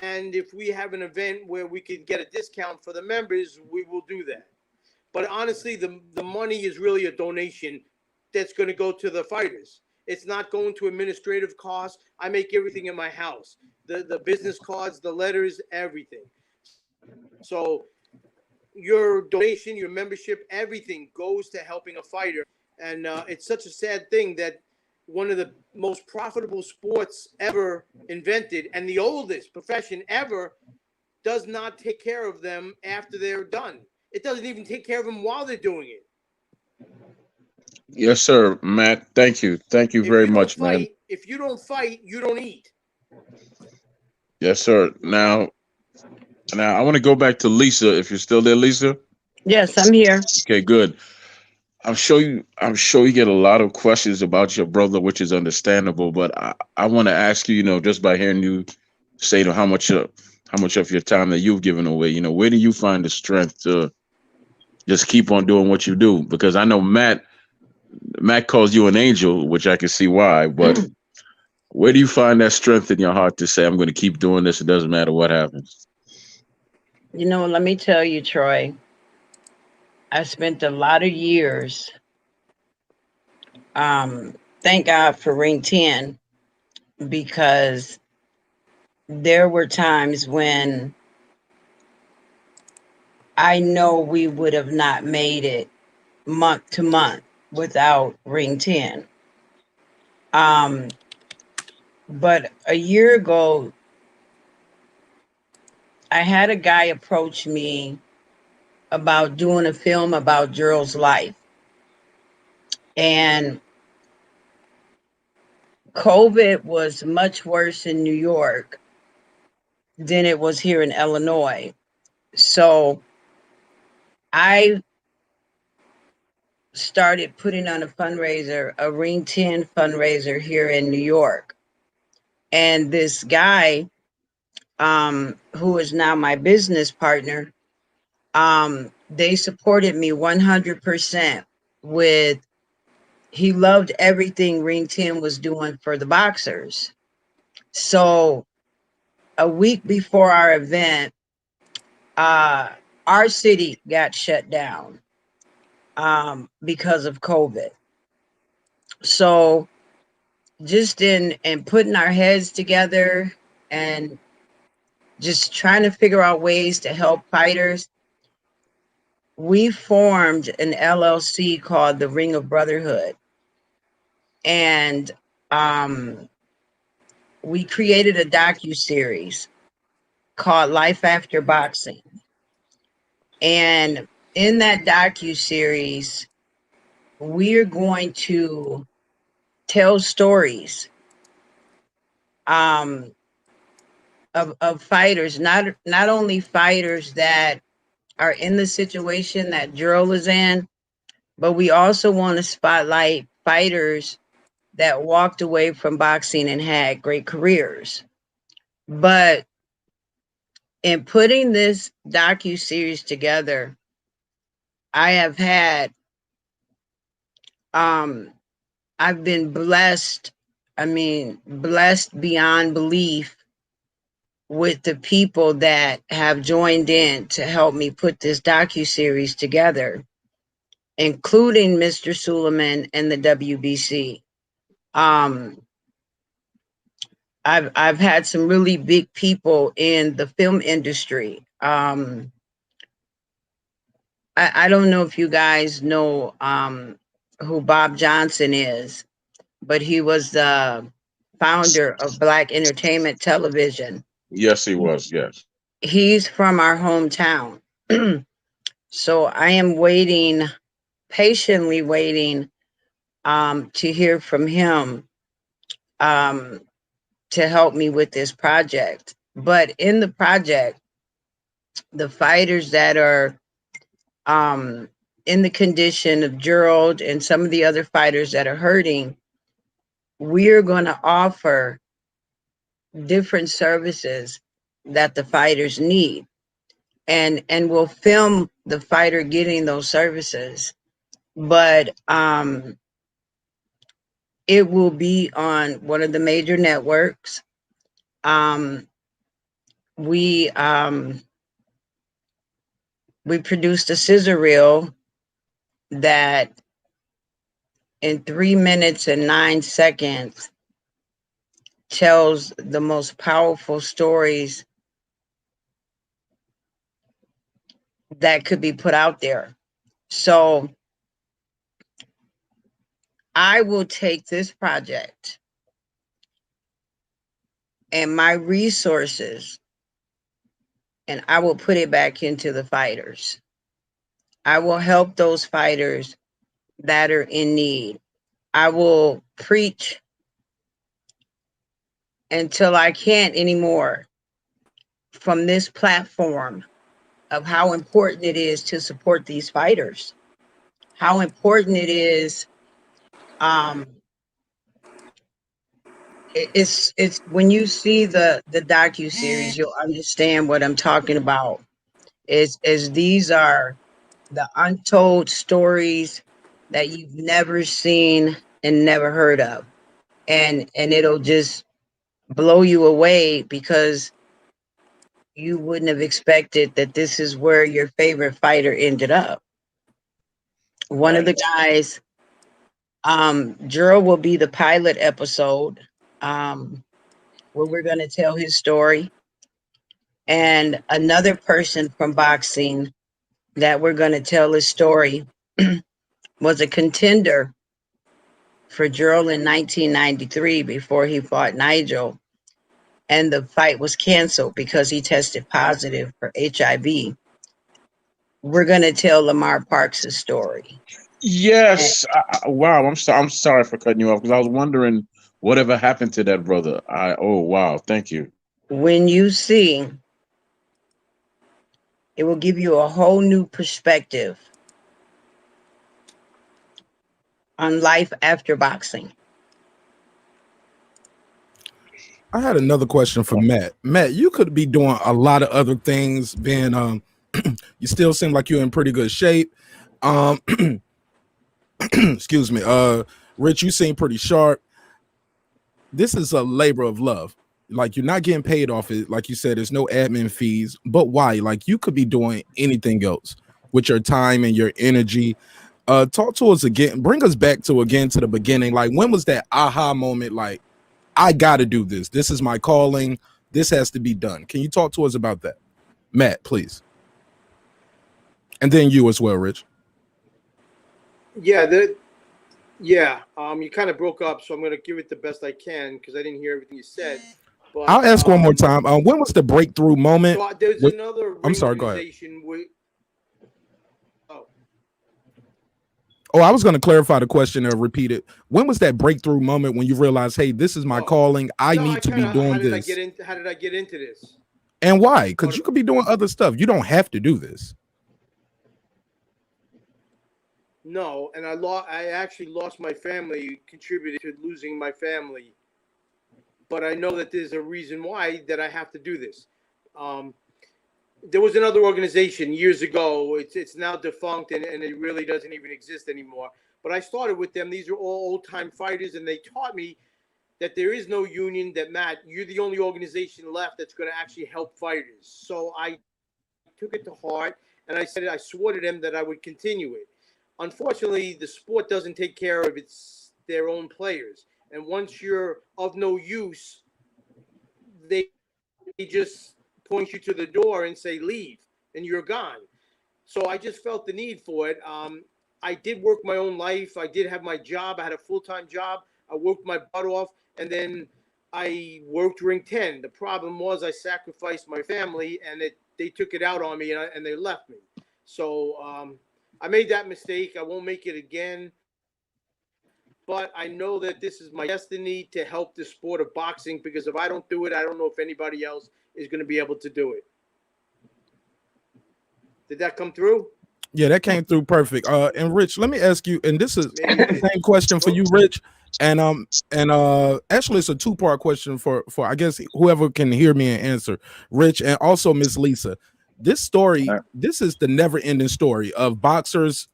And if we have an event where we can get a discount for the members, we will do that. But honestly, the money is really a donation that's going to go to the fighters. It's not going to administrative costs. I make everything in my house. The business cards, the letters, everything. So your donation, your membership, everything goes to helping a fighter. And it's such a sad thing that one of the most profitable sports ever invented and the oldest profession ever does not take care of them after they're done. It doesn't even take care of them while they're doing it. Yes, sir, Matt. Thank you. Thank you very much, man. If you don't fight, you don't eat. Yes, sir. Now I want to go back to Lisa. If you're still there, Lisa. Yes, I'm here. Okay, good. I'm sure you get a lot of questions about your brother, which is understandable. But I want to ask you, just by hearing you say to how much of your time that you've given away, where do you find the strength to just keep on doing what you do? Because I know Matt calls you an angel, which I can see why. But where do you find that strength in your heart to say, I'm going to keep doing this? It doesn't matter what happens. Let me tell you, Troy, I spent a lot of years, thank God for Ring 10, because there were times when I know we would have not made it month to month without Ring 10. But a year ago, I had a guy approach me about doing a film about Gerald's life. And COVID was much worse in New York than it was here in Illinois. So I started putting on a fundraiser, a Ring 10 fundraiser here in New York. And this guy, who is now my business partner, they supported me 100% with, he loved everything Ring 10 was doing for the boxers. So a week before our event, our city got shut down because of COVID. So just in putting our heads together and just trying to figure out ways to help fighters. We formed an LLC called the Ring of Brotherhood. And we created a docu-series called Life After Boxing. And in that docu-series, we're going to tell stories of fighters, not only fighters that are in the situation that Gerald is in, but we also want to spotlight fighters that walked away from boxing and had great careers. But in putting this docu-series together, I have had I've been blessed, blessed beyond belief with the people that have joined in to help me put this docu-series together, including Mr. Suleiman and the WBC. I've had some really big people in the film industry. I don't know if you guys know who Bob Johnson is, but he was the founder of Black Entertainment Television. Yes, he was. Yes. He's from our hometown. So I am waiting, patiently waiting to hear from him to help me with this project. But in the project, the fighters that are in the condition of Gerald and some of the other fighters that are hurting, we're going to offer different services that the fighters need. And we'll film the fighter getting those services. But it will be on one of the major networks. We produced a scissor reel that in 3 minutes and 9 seconds tells the most powerful stories that could be put out there. So I will take this project and my resources and I will put it back into the fighters. I will help those fighters that are in need. I will preach until I can't anymore from this platform of how important it is to support these fighters, how important it is. It's when you see the docu-series, you'll understand what I'm talking about. Is these are the untold stories that you've never seen and never heard of. And it'll just blow you away because you wouldn't have expected that this is where your favorite fighter ended up. One of the guys, Gerald will be the pilot episode where we're going to tell his story. And another person from boxing that we're going to tell his story was a contender for Gerald in 1993 before he fought Nigel. And the fight was canceled because he tested positive for HIV. We're going to tell Lamar Parks' story. Yes. Wow. I'm sorry for cutting you off because I was wondering whatever happened to that brother. Oh wow. Thank you. When you see, it will give you a whole new perspective on life after boxing. I had another question for Matt. Matt, you could be doing a lot of other things. Being, you still seem like you're in pretty good shape. Excuse me. Rich, you seem pretty sharp. This is a labor of love. Like you're not getting paid off it. Like you said, there's no admin fees. But why? Like you could be doing anything else with your time and your energy. Talk to us again. Bring us back to the beginning. Like when was that aha moment? Like I got to do this. This is my calling. this has to be done. Can you talk to us about that? Matt, please. And then you as well, Rich. Yeah, you kind of broke up, so I'm going to give it the best I can because I didn't hear everything you said. But I'll ask one more time. When was the breakthrough moment? So there's another I'm sorry, go ahead. organization with. Oh, I was going to clarify the question or repeat it. When was that breakthrough moment when you realized, hey, this is my calling. I need to be doing this. How did I get into this? And why? Because you could be doing other stuff. You don't have to do this. No, and I actually lost my family, contributed to losing my family. But I know that there's a reason why that I have to do this. There was another organization years ago. It's now defunct and it really doesn't even exist anymore. But I started with them. These are all old-time fighters, and they taught me that there is no union, that, Matt, you're the only organization left that's going to actually help fighters. So I took it to heart, and I swore to them that I would continue it. Unfortunately, the sport doesn't take care of their own players. And once you're of no use, they just point you to the door and say, leave, and you're gone. So I just felt the need for it. I did work my own life. I did have my job. I had a full-time job. I worked my butt off, and then I worked Ring 10. The problem was I sacrificed my family, and they took it out on me, and they left me. So I made that mistake. I won't make it again. But I know that this is my destiny to help the sport of boxing, because if I don't do it, I don't know if anybody else is going to be able to do it. Did that come through? Yeah, that came through perfect. And Rich, let me ask you, and this is the same question for you, Rich. And actually it's a two-part question for I guess whoever can hear me and answer, Rich and also Miss Lisa. This story, this is the never-ending story of boxers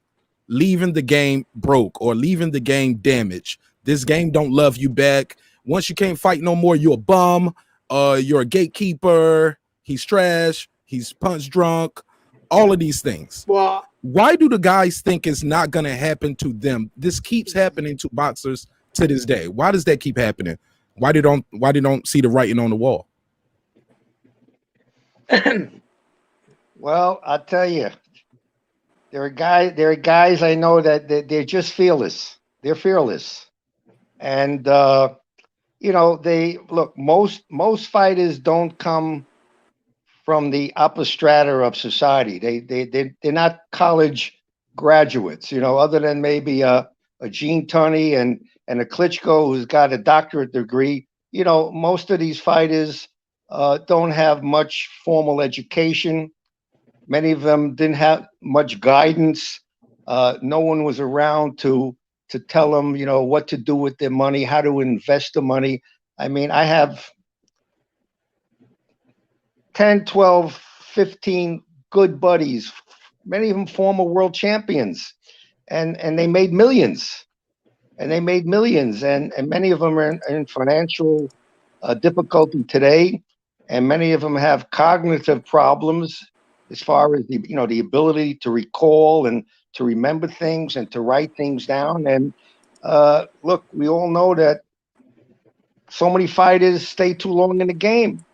leaving the game broke or leaving the game damaged. This game don't love you back. Once you can't fight no more, you're a bum. You're a gatekeeper. He's trash. He's punch drunk. All of these things. Well, why do the guys think it's not going to happen to them? This keeps happening to boxers to this day. Why does that keep happening? Why they don't see the writing on the wall? Well, I'll tell you, there are guys I know that they're just fearless. They're fearless, and they look. Most fighters don't come from the upper strata of society. They're not college graduates. Other than maybe a Gene Tunney and a Klitschko who's got a doctorate degree. Most of these fighters don't have much formal education. Many of them didn't have much guidance. No one was around to tell them, what to do with their money, how to invest the money. I mean, I have 10, 12, 15 good buddies, many of them former world champions, and they made millions. And many of them are in financial difficulty today, and many of them have cognitive problems as far as the ability to recall and to remember things and to write things down. And look, we all know that so many fighters stay too long in the game.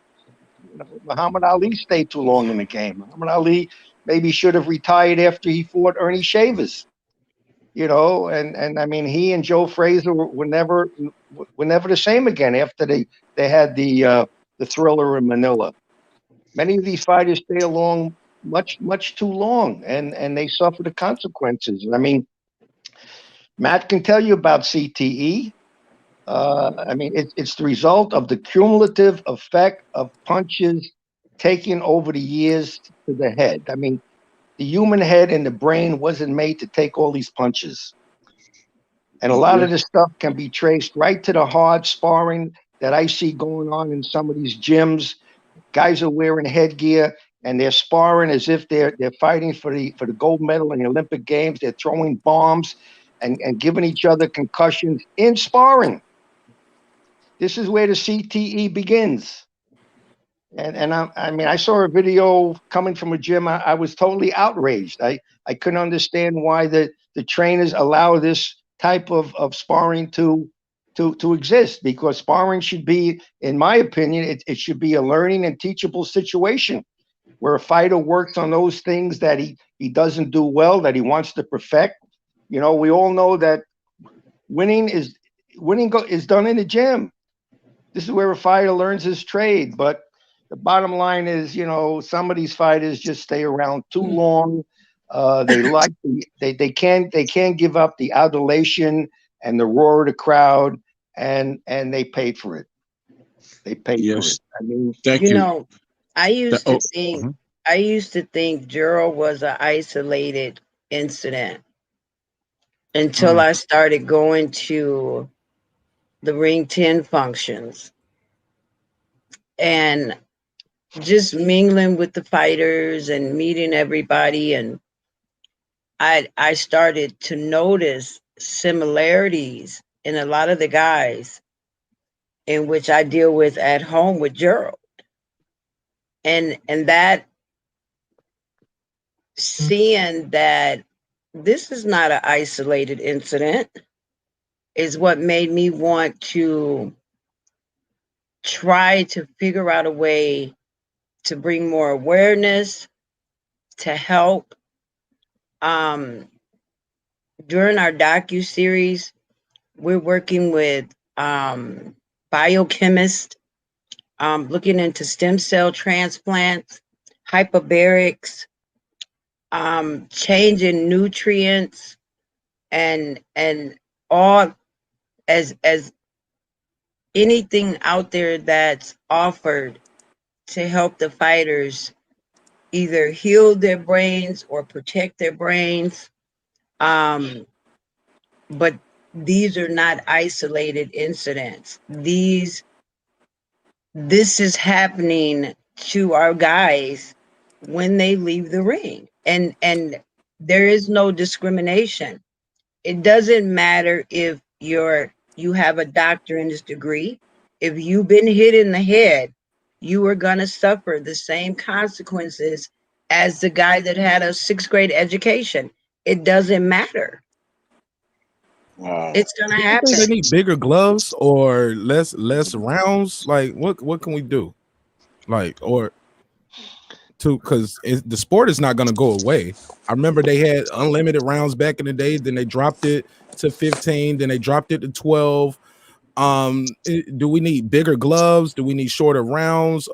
Muhammad Ali stayed too long in the game. Muhammad Ali maybe should have retired after he fought Ernie Shavers. And I mean, he and Joe Frazier were never the same again after they had the Thriller in Manila. Many of these fighters stay along much too long, and they suffer the consequences. I mean, Matt can tell you about CTE. I mean, it's the result of the cumulative effect of punches taken over the years to the head. I mean, the human head and the brain wasn't made to take all these punches. And a lot of this stuff can be traced right to the hard sparring that I see going on in some of these gyms. Guys are wearing headgear and they're sparring as if they're fighting for the gold medal in the Olympic Games. They're throwing bombs and giving each other concussions in sparring. This is where the CTE begins. And I mean, I saw a video coming from a gym. I was totally outraged. I couldn't understand why the trainers allow this type of sparring to to exist, because sparring should be, in my opinion, it should be a learning and teachable situation where a fighter works on those things that he doesn't do well, that he wants to perfect. You know, we all know that winning is done in the gym. This is where a fighter learns his trade. But the bottom line is, you know, some of these fighters just stay around too long. They can't give up the adulation and the roar of the crowd, and they paid for it. They paid for Yes. it. I mean, Thank You you. know, I used to Oh, think I used to think Gerald was an isolated incident until I started going to the Ring 10 functions and just mingling with the fighters and meeting everybody, and I started to notice similarities in a lot of the guys in which I deal with at home with Gerald. And that seeing that this is not an isolated incident is what made me want to try to figure out a way to bring more awareness, to help. During our docu-series, we're working with biochemists, looking into stem cell transplants, hyperbarics, changing nutrients, and all as anything out there that's offered to help the fighters either heal their brains or protect their brains. But these are not isolated incidents. This is happening to our guys when they leave the ring. And there is no discrimination. It doesn't matter if you have a doctorate degree. If you've been hit in the head, you are going to suffer the same consequences as the guy that had a 6th grade education. It doesn't matter. wow. It's going to Do you think happen. they need bigger gloves or less rounds? Like what can we do? Like or to because the sport is not going to go away. I remember they had unlimited rounds back in the day. Then they dropped it to 15. Then they dropped it to 12. Do we need bigger gloves? Do we need shorter rounds?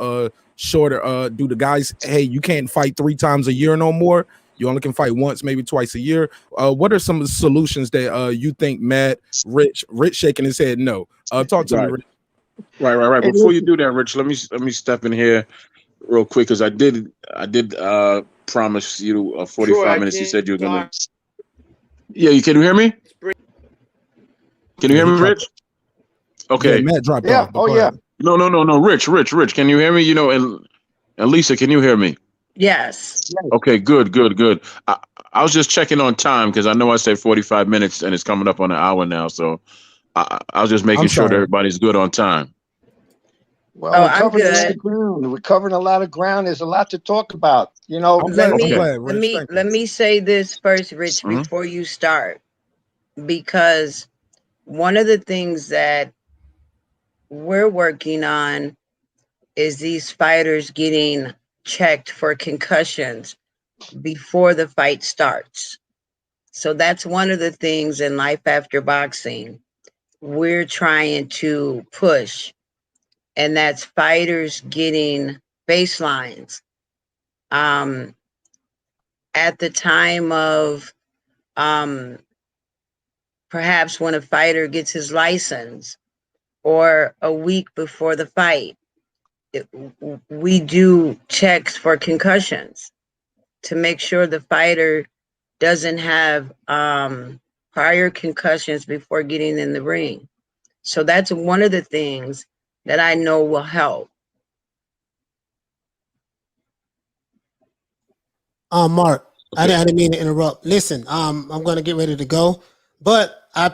Shorter. Do the guys? Hey, you can't fight 3 times a year no more. You only can fight once, maybe twice a year. What are some of the solutions that you think Matt, Rich shaking his head no? Talk to me, Right. Rich. Right. Hey, Before you listen, do that, Rich, let me step in here real quick because I did promise you Troy, 45 I minutes. You can't said you were gonna. talk. Yeah, can you hear me? Can you Yeah, hear he me, dropped. Rich? Yeah, Okay. Matt dropped yeah, off. But oh go yeah. ahead. No. Rich, can you hear me? You know, and Lisa, can you hear me? Yes. Okay, good. I was just checking on time because I know I said 45 minutes and it's coming up on an hour now. So I was just I'm making sure that sorry. everybody's good on time. Well, Oh, we I'm covered a lot good. of ground. We're covering a lot of ground. There's a lot to talk about. You know, I'm Let glad. I'm me Okay. glad, Rich. Thank let you. me say this first, Rich, hmm before you start, because one of the things that we're working on is these fighters getting checked for concussions before the fight starts. So that's one of the things in Life After Boxing we're trying to push, and that's fighters getting baselines. At the time of perhaps when a fighter gets his license or a week before the fight, it, we do checks for concussions to make sure the fighter doesn't have prior concussions before getting in the ring. So that's one of the things that I know will help. Mark, Okay. I didn't mean to interrupt. Listen, I'm gonna get ready to go, but I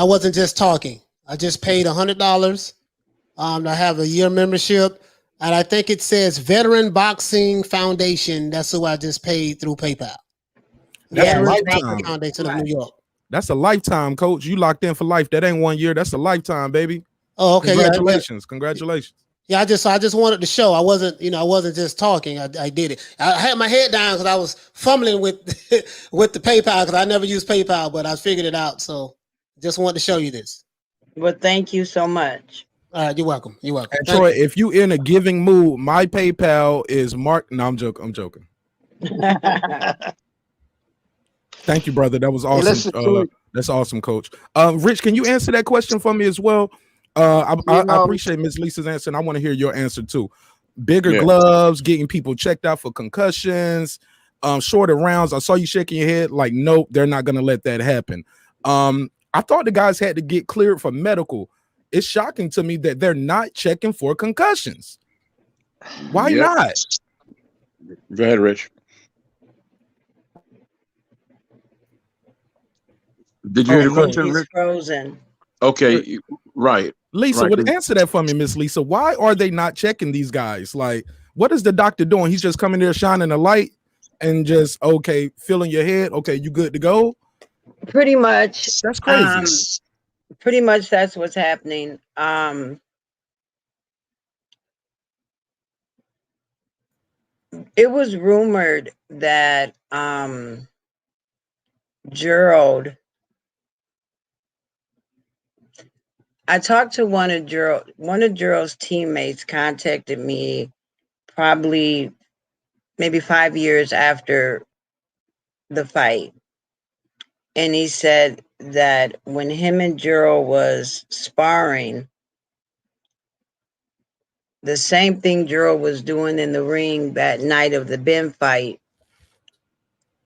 wasn't just talking. I just paid $100. I have a year membership, and I think it says Veteran Boxing Foundation. That's who I just paid through PayPal. That's Yes, Veteran thank Boxing lifetime. you Foundation so of New much. York. That's a lifetime, coach. You locked in for life. That ain't 1 year. That's a lifetime, baby. Oh, okay. Congratulations. Congratulations. Yeah, I just wanted to show. I wasn't just talking. I did it. I had my head down because I was fumbling with with the PayPal because I never used PayPal, but I figured it out. So just wanted to show you this. Well, thank you so much. All right, you're welcome. You're welcome. And Troy, if you in a giving mood, my PayPal is Mark. No, I'm joking. I'm joking. Thank you, brother. That was awesome. That's awesome, coach. Rich, can you answer that question for me as well? I appreciate Miss Lisa's answer, and I want to hear your answer too. Bigger gloves, getting people checked out for concussions, shorter rounds. I saw you shaking your head like, nope, they're not going to let that happen. I thought the guys had to get cleared for medical. It's shocking to me that they're not checking for concussions. Why not? Go ahead, Rich. Did you hear the question, He's Rich? frozen. Okay, right. Lisa, right. would answer that for me, Miss Lisa. Why are they not checking these guys? Like, what is the doctor doing? He's just coming there shining a light and just, okay, filling your head. Okay, you good to go? Pretty much. That's crazy. Pretty much that's what's happening. It was rumored that Gerald, I talked to one of Gerald's teammates contacted me probably maybe 5 years after the fight. And he said that when him and Gerald was sparring, the same thing Gerald was doing in the ring that night of the Ben fight,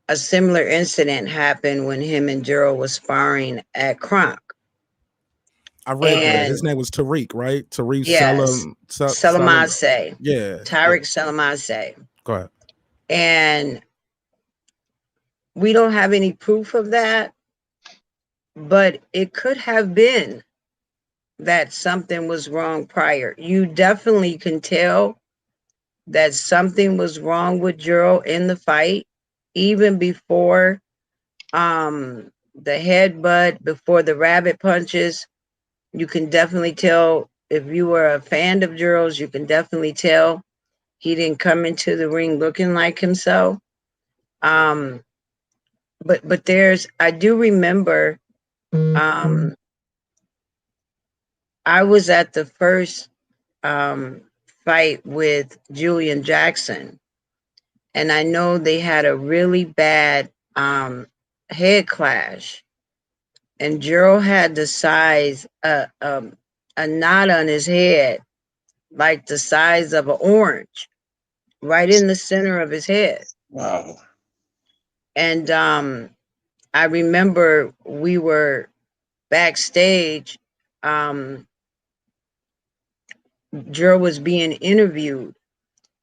a similar incident happened when him and Gerald was sparring at Kronk. I read that. His name was Tariq, right? Tariq Salamase. Yeah. Tariq Salamase. Go ahead. And we don't have any proof of that, but it could have been that something was wrong prior. You definitely can tell that something was wrong with Gerald in the fight, even before the headbutt, before the rabbit punches. You can definitely tell. If you were a fan of Gerald's, you can definitely tell he didn't come into the ring looking like himself. But I do remember I was at the first fight with Julian Jackson, and I know they had a really bad head clash, and Gerald had the size a knot on his head like the size of an orange right in the center of his head. Wow. And I remember we were backstage. Gerald was being interviewed,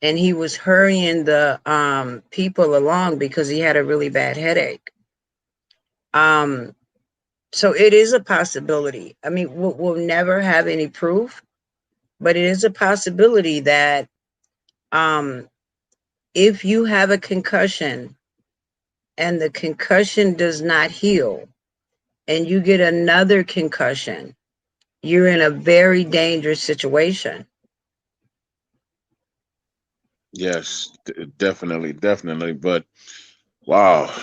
and he was hurrying the people along because he had a really bad headache. So it is a possibility. I mean, we'll never have any proof, but it is a possibility that if you have a concussion and the concussion does not heal and you get another concussion, you're in a very dangerous situation. Yes, definitely. But wow,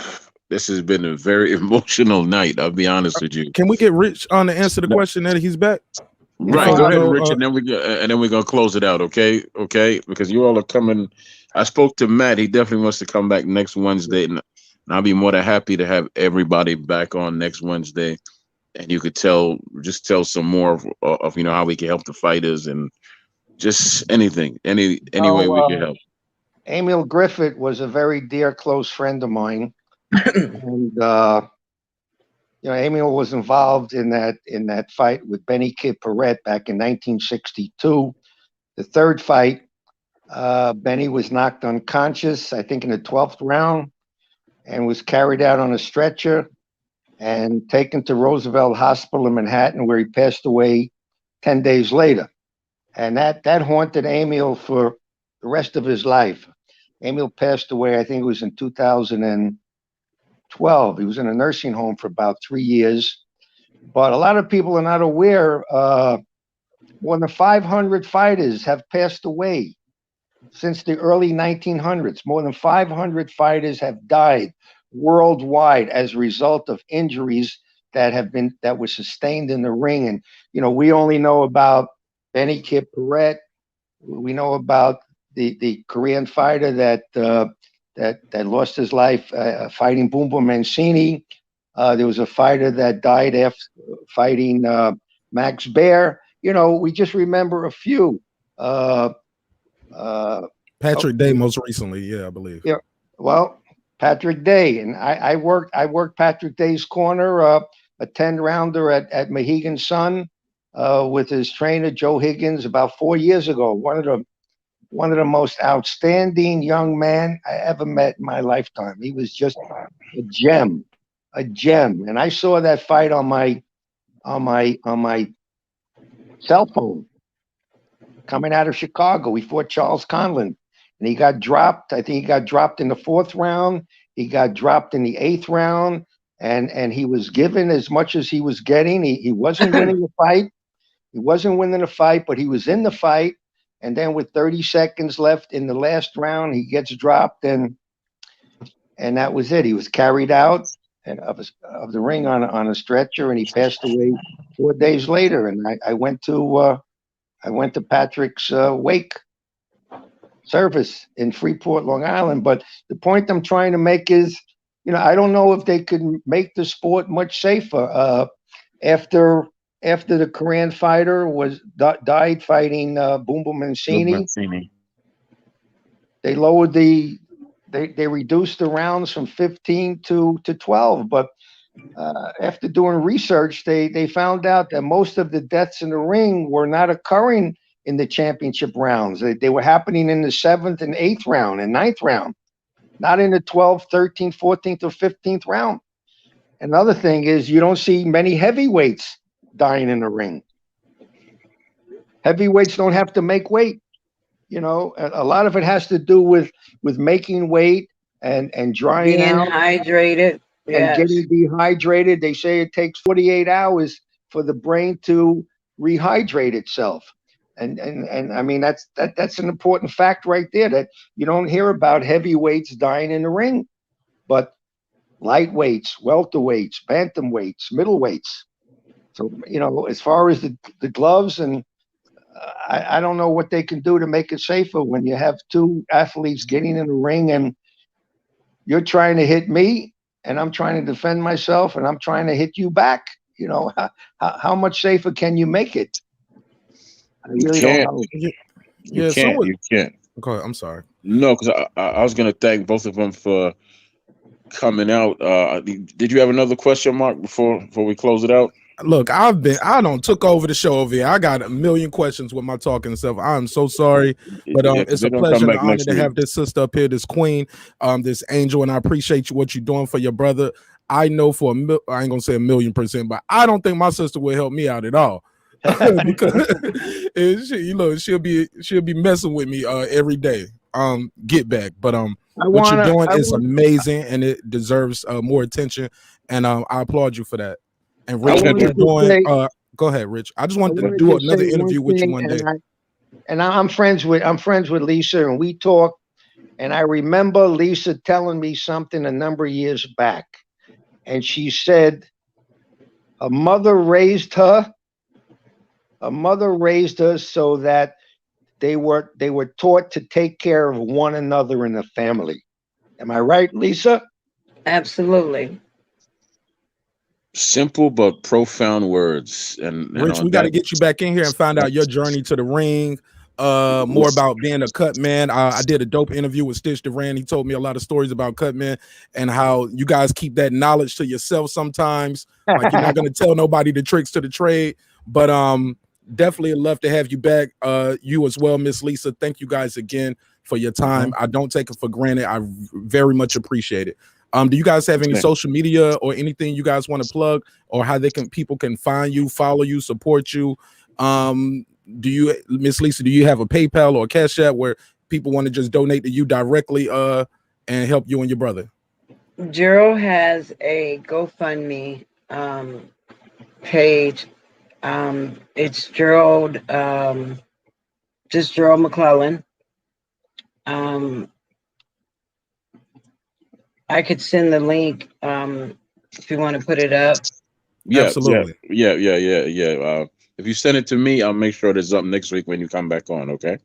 this has been a very emotional night. I'll be honest with you. Can we get Rich on to answer the question that he's back? Right, go ahead, Rich, and then we're gonna close it out. Okay, because you all are coming. I spoke to Matt. He definitely wants to come back next Wednesday, and I'll be more than happy to have everybody back on next Wednesday. And you could tell some more of how we can help the fighters and just anything, any way we can help. Emil Griffith was a very dear, close friend of mine, and Emil was involved in that fight with Benny Kid Paret back in 1962. The third fight, Benny was knocked unconscious, I think in the 12th round, and was carried out on a stretcher and taken to Roosevelt Hospital in Manhattan, where he passed away 10 days later. And that haunted Emil for the rest of his life. Emil passed away, I think it was in 2000 and 12. He was in a nursing home for about 3 years. But a lot of people are not aware. More than 500 fighters have passed away since the early 1900s. More than 500 fighters have died worldwide as a result of injuries that were sustained in the ring. And we only know about Benny Kip Paret. We know about the Korean fighter that lost his life fighting Boom Boom Mancini. There was a fighter that died after fighting Max Baer. We just remember a few. Patrick Day most recently, yeah, I believe. Yeah, well, Patrick Day, and I worked Patrick Day's corner, a 10-rounder at Mohegan Sun with his trainer Joe Higgins about 4 years ago. One of the most outstanding young men I ever met in my lifetime. He was just a gem. And I saw that fight on my cell phone coming out of Chicago. We fought Charles Conlon, and he got dropped. I think he got dropped in the 4th round. He got dropped in the 8th round, and he was given as much as he was getting. He wasn't winning the fight. He wasn't winning the fight, but he was in the fight. And then with 30 seconds left in the last round, he gets dropped, and that was it. He was carried out of the ring on a stretcher, and he passed away 4 days later. And I went to Patrick's wake service in Freeport, Long Island. But the point I'm trying to make is, I don't know if they could make the sport much safer. After the Korean fighter died fighting Boom Boom Mancini, they lowered they reduced the rounds from 15 to 12. But after doing research, they found out that most of the deaths in the ring were not occurring in the championship rounds. They were happening in the 7th and 8th round and 9th round, not in the 12th, 13th, 14th, or 15th round. Another thing is you don't see many heavyweights dying in the ring. Heavyweights don't have to make weight. A lot of it has to do with making weight and drying Being out. hydrated. And getting dehydrated. They say it takes 48 hours for the brain to rehydrate itself. And I mean, that's an important fact right there, that you don't hear about heavyweights dying in the ring, but lightweights, welterweights, bantamweights, middleweights. So, as far as the gloves, and I don't know what they can do to make it safer when you have two athletes getting in the ring and you're trying to hit me, and I'm trying to defend myself, and I'm trying to hit you back. How much safer can you make it? I really don't know. You can't. Okay, I'm sorry. No, because I was going to thank both of them for coming out. Did you have another question, Mark, before we close it out? Look, I don't took over the show over here. I got a million questions with my talking and stuff. I'm so sorry, but it's a pleasure and honor to have this sister up here, this queen, this angel, and I appreciate what you're doing for your brother. I know I ain't gonna say 1,000,000%, but I don't think my sister will help me out at all. Because she'll be messing with me every day. Get back, but what you're doing is amazing, and it deserves more attention, and I applaud you for that. And Rich, what you're doing, go ahead, Rich. I just wanted to do another interview with you one day. And I'm friends with Lisa, and we talk. And I remember Lisa telling me something a number of years back, and she said, "A mother raised her so that they were taught to take care of one another in the family." Am I right, Lisa? Absolutely. Simple but profound words. And Rich, we got to get you back in here and find out your journey to the ring, more about being a cut man. I did a dope interview with Stitch Duran. He told me a lot of stories about cut men and how you guys keep that knowledge to yourself sometimes. Like, you're not going to tell nobody the tricks to the trade, but definitely love to have you back. You as well, Miss Lisa. Thank you guys again for your time. I don't take it for granted. I very much appreciate it. Do you guys have any social media or anything you guys want to plug, or how people can find you, follow you, support you? Do you, Miss Lisa, do you have a PayPal or a Cash App where people want to just donate to you directly and help you and your brother? Gerald has a GoFundMe page. It's Gerald, just Gerald McClellan. I could send the link if you want to put it up. Yeah, Absolutely. yeah. If you send it to me, I'll make sure it's up next week when you come back on. Okay.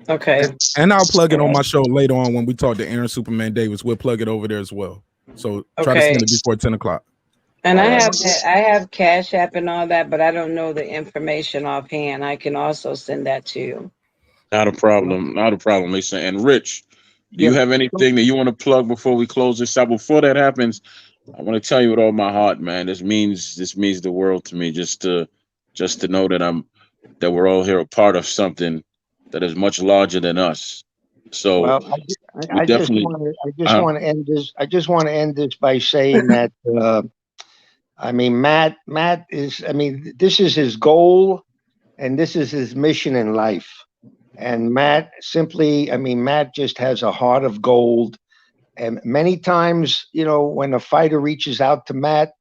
Okay. And I'll plug it on my show later on when we talk to Aaron Superman Davis. We'll plug it over there as well. So try to send it before 10 o'clock. And I have Cash App and all that, but I don't know the information offhand. I can also send that to you. Not a problem. Not a problem, Lisa. And Rich, do you have anything that you want to plug before we close this out? Before that happens, I want to tell you with all my heart, man. This means the world to me. Just to know that we're all here a part of something that is much larger than us. So Well, I just want to end this. I just want to end this by saying that I mean, Matt is. I mean, this is his goal, and this is his mission in life. And Matt just has a heart of gold. And many times, when a fighter reaches out to Matt,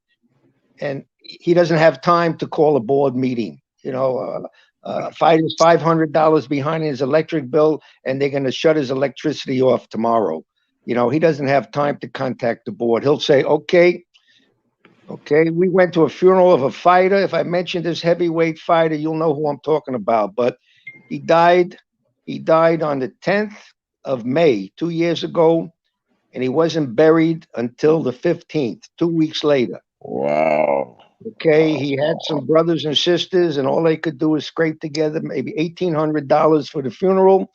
and he doesn't have time to call a board meeting, fighter's $500 behind his electric bill, and they're going to shut his electricity off tomorrow. He doesn't have time to contact the board. He'll say, okay, we went to a funeral of a fighter. If I mention this heavyweight fighter, you'll know who I'm talking about. But he died on the 10th of May, 2 years ago, and he wasn't buried until the 15th, 2 weeks later. Wow. Okay, he had some brothers and sisters, and all they could do was scrape together maybe $1,800 for the funeral.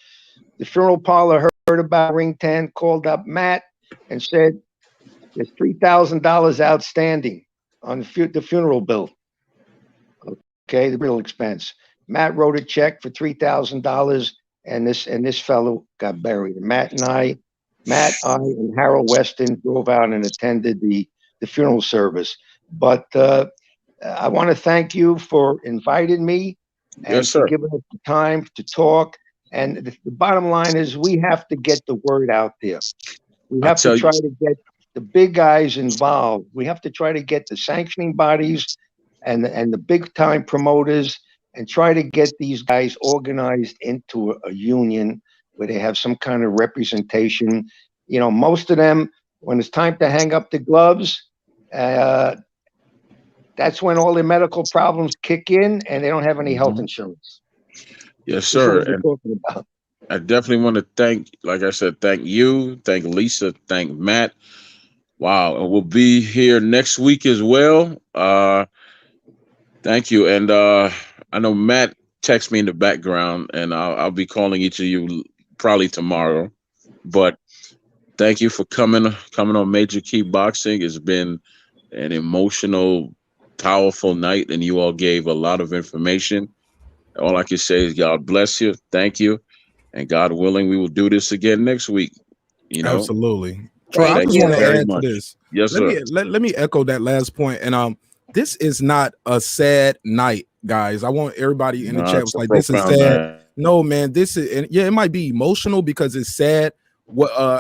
The funeral parlor heard about Ring 10, called up Matt, and said, there's $3,000 outstanding on the funeral bill. Okay, the real expense. Matt wrote a check for $3,000, and this fellow got buried. And Matt, I, and Harold Weston drove out and attended the funeral service. But I want to thank you for inviting me and for giving us the time to talk. And the bottom line is we have to get the word out there. We have to try to get the big guys involved. We have to try to get the sanctioning bodies and the big time promoters and try to get these guys organized into a union where they have some kind of representation. Most of them, when it's time to hang up the gloves, that's when all the medical problems kick in and they don't have any health insurance. Yes, sir. And I definitely want to thank you, thank Lisa, thank Matt. Wow. And we'll be here next week as well. Thank you. And I know Matt texts me in the background, and I'll be calling each of you probably tomorrow. But thank you for coming on Major Key Boxing. It's been an emotional, powerful night, and you all gave a lot of information. All I can say is God bless you. Thank you. And God willing, we will do this again next week. Absolutely. Troy, I just want to add to this. Yes, sir. Let me echo that last point. And this is not a sad night, guys. I want everybody in the chat was like, this is sad. Man. No, man, this is, and yeah, it might be emotional because it's sad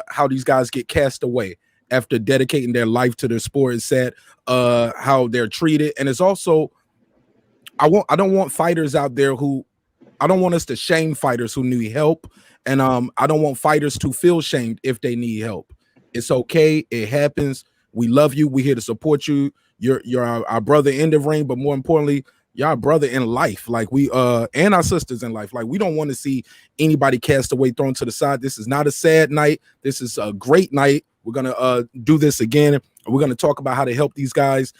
how these guys get cast away after dedicating their life to their sport. It's sad how they're treated. And it's also, I don't want fighters out there I don't want us to shame fighters who need help. And I don't want fighters to feel shamed if they need help. It's okay. It happens. We love you. We're here to support you. You're our brother in the ring, but more importantly, you're our brother in life. Like we and our sisters in life. Like we don't want to see anybody cast away, thrown to the side. This is not a sad night. This is a great night. We're gonna do this again. We're gonna talk about how to help these guys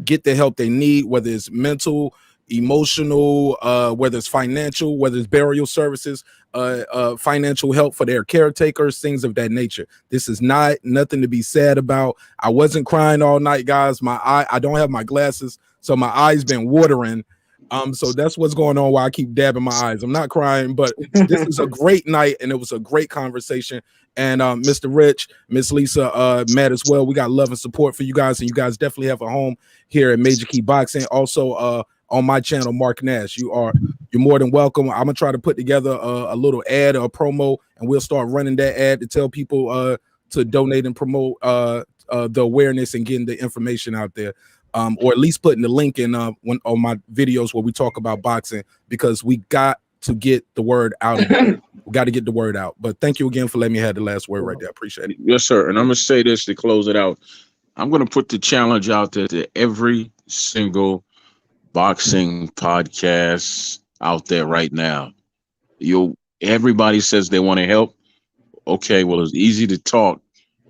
get the help they need, whether it's mental, emotional, whether it's financial, whether it's burial services, financial help for their caretakers, things of that nature. This is nothing to be sad about. I wasn't crying all night, guys. I don't have my glasses, so my eyes been watering. So that's what's going on while I keep dabbing my eyes. I'm not crying, but this is a great night, and it was a great conversation. And Mr. Rich, Miss Lisa, Matt as well. We got love and support for you guys, and you guys definitely have a home here at Major Key Boxing. Also, on my channel, Mark Nash, you're more than welcome. I'm gonna try to put together a little ad or a promo, and we'll start running that ad to tell people to donate and promote the awareness and getting the information out there, or at least putting the link in on my videos where we talk about boxing, because we got to get the word out about it. We got to get the word out. But thank you again for letting me have the last word right there. I appreciate it. Yes, sir. And I'm gonna say this to close it out. I'm gonna put the challenge out there to every single boxing podcast out there right now. Everybody says they want to help. Okay, well, it's easy to talk.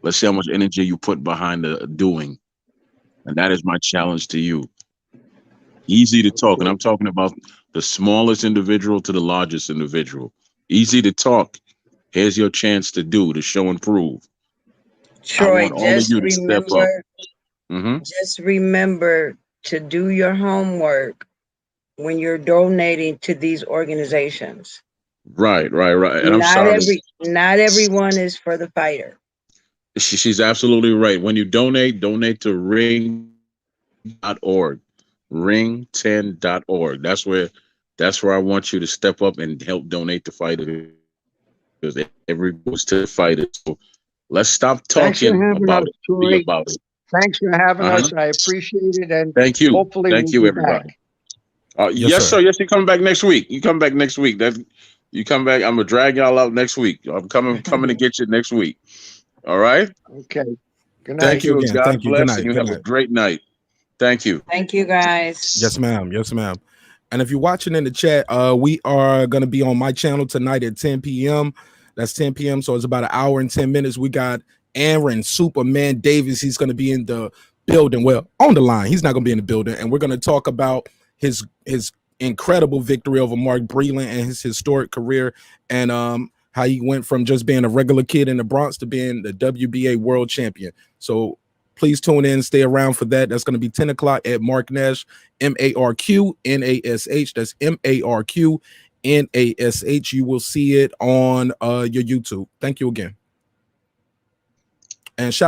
Let's see how much energy you put behind the doing. And that is my challenge to you. Easy to talk. And I'm talking about the smallest individual to the largest individual. Easy to talk. Here's your chance to show and prove. Troy, I want all of you to step up. Just remember to do your homework when you're donating to these organizations. Right. And I'm sorry. Not everyone is for the fighter. She's absolutely right. When you donate to ring.org. Ring10.org. That's where I want you to step up and help donate to fighters. Because every was to the fighters. So let's stop talking about it. Be about it. Thanks for having us. I appreciate it. And thank you. Hopefully thank you, everybody. Yes, sir. Yes, you come back next week. You come back. You come back. I'm gonna drag y'all out next week. I'm coming to get you next week. All right. Okay. Good night. Thank you again. God bless. Good night. And you have a great night. Thank you. Thank you, guys. Yes, ma'am. Yes, ma'am. And if you're watching in the chat, we are going to be on my channel tonight at 10 p.m. That's 10 p.m. So it's about an hour and 10 minutes. We got Aaron Superman Davis. He's going to be in the building. Well, on the line. He's not going to be in the building. And we're going to talk about his incredible victory over Mark Breland and his historic career, and how he went from just being a regular kid in the Bronx to being the WBA world champion. So please tune in, stay around for that. That's going to be 10 o'clock at Mark Nash, MarqNash. That's MarqNash. You will see it on your YouTube. Thank you again. And shout out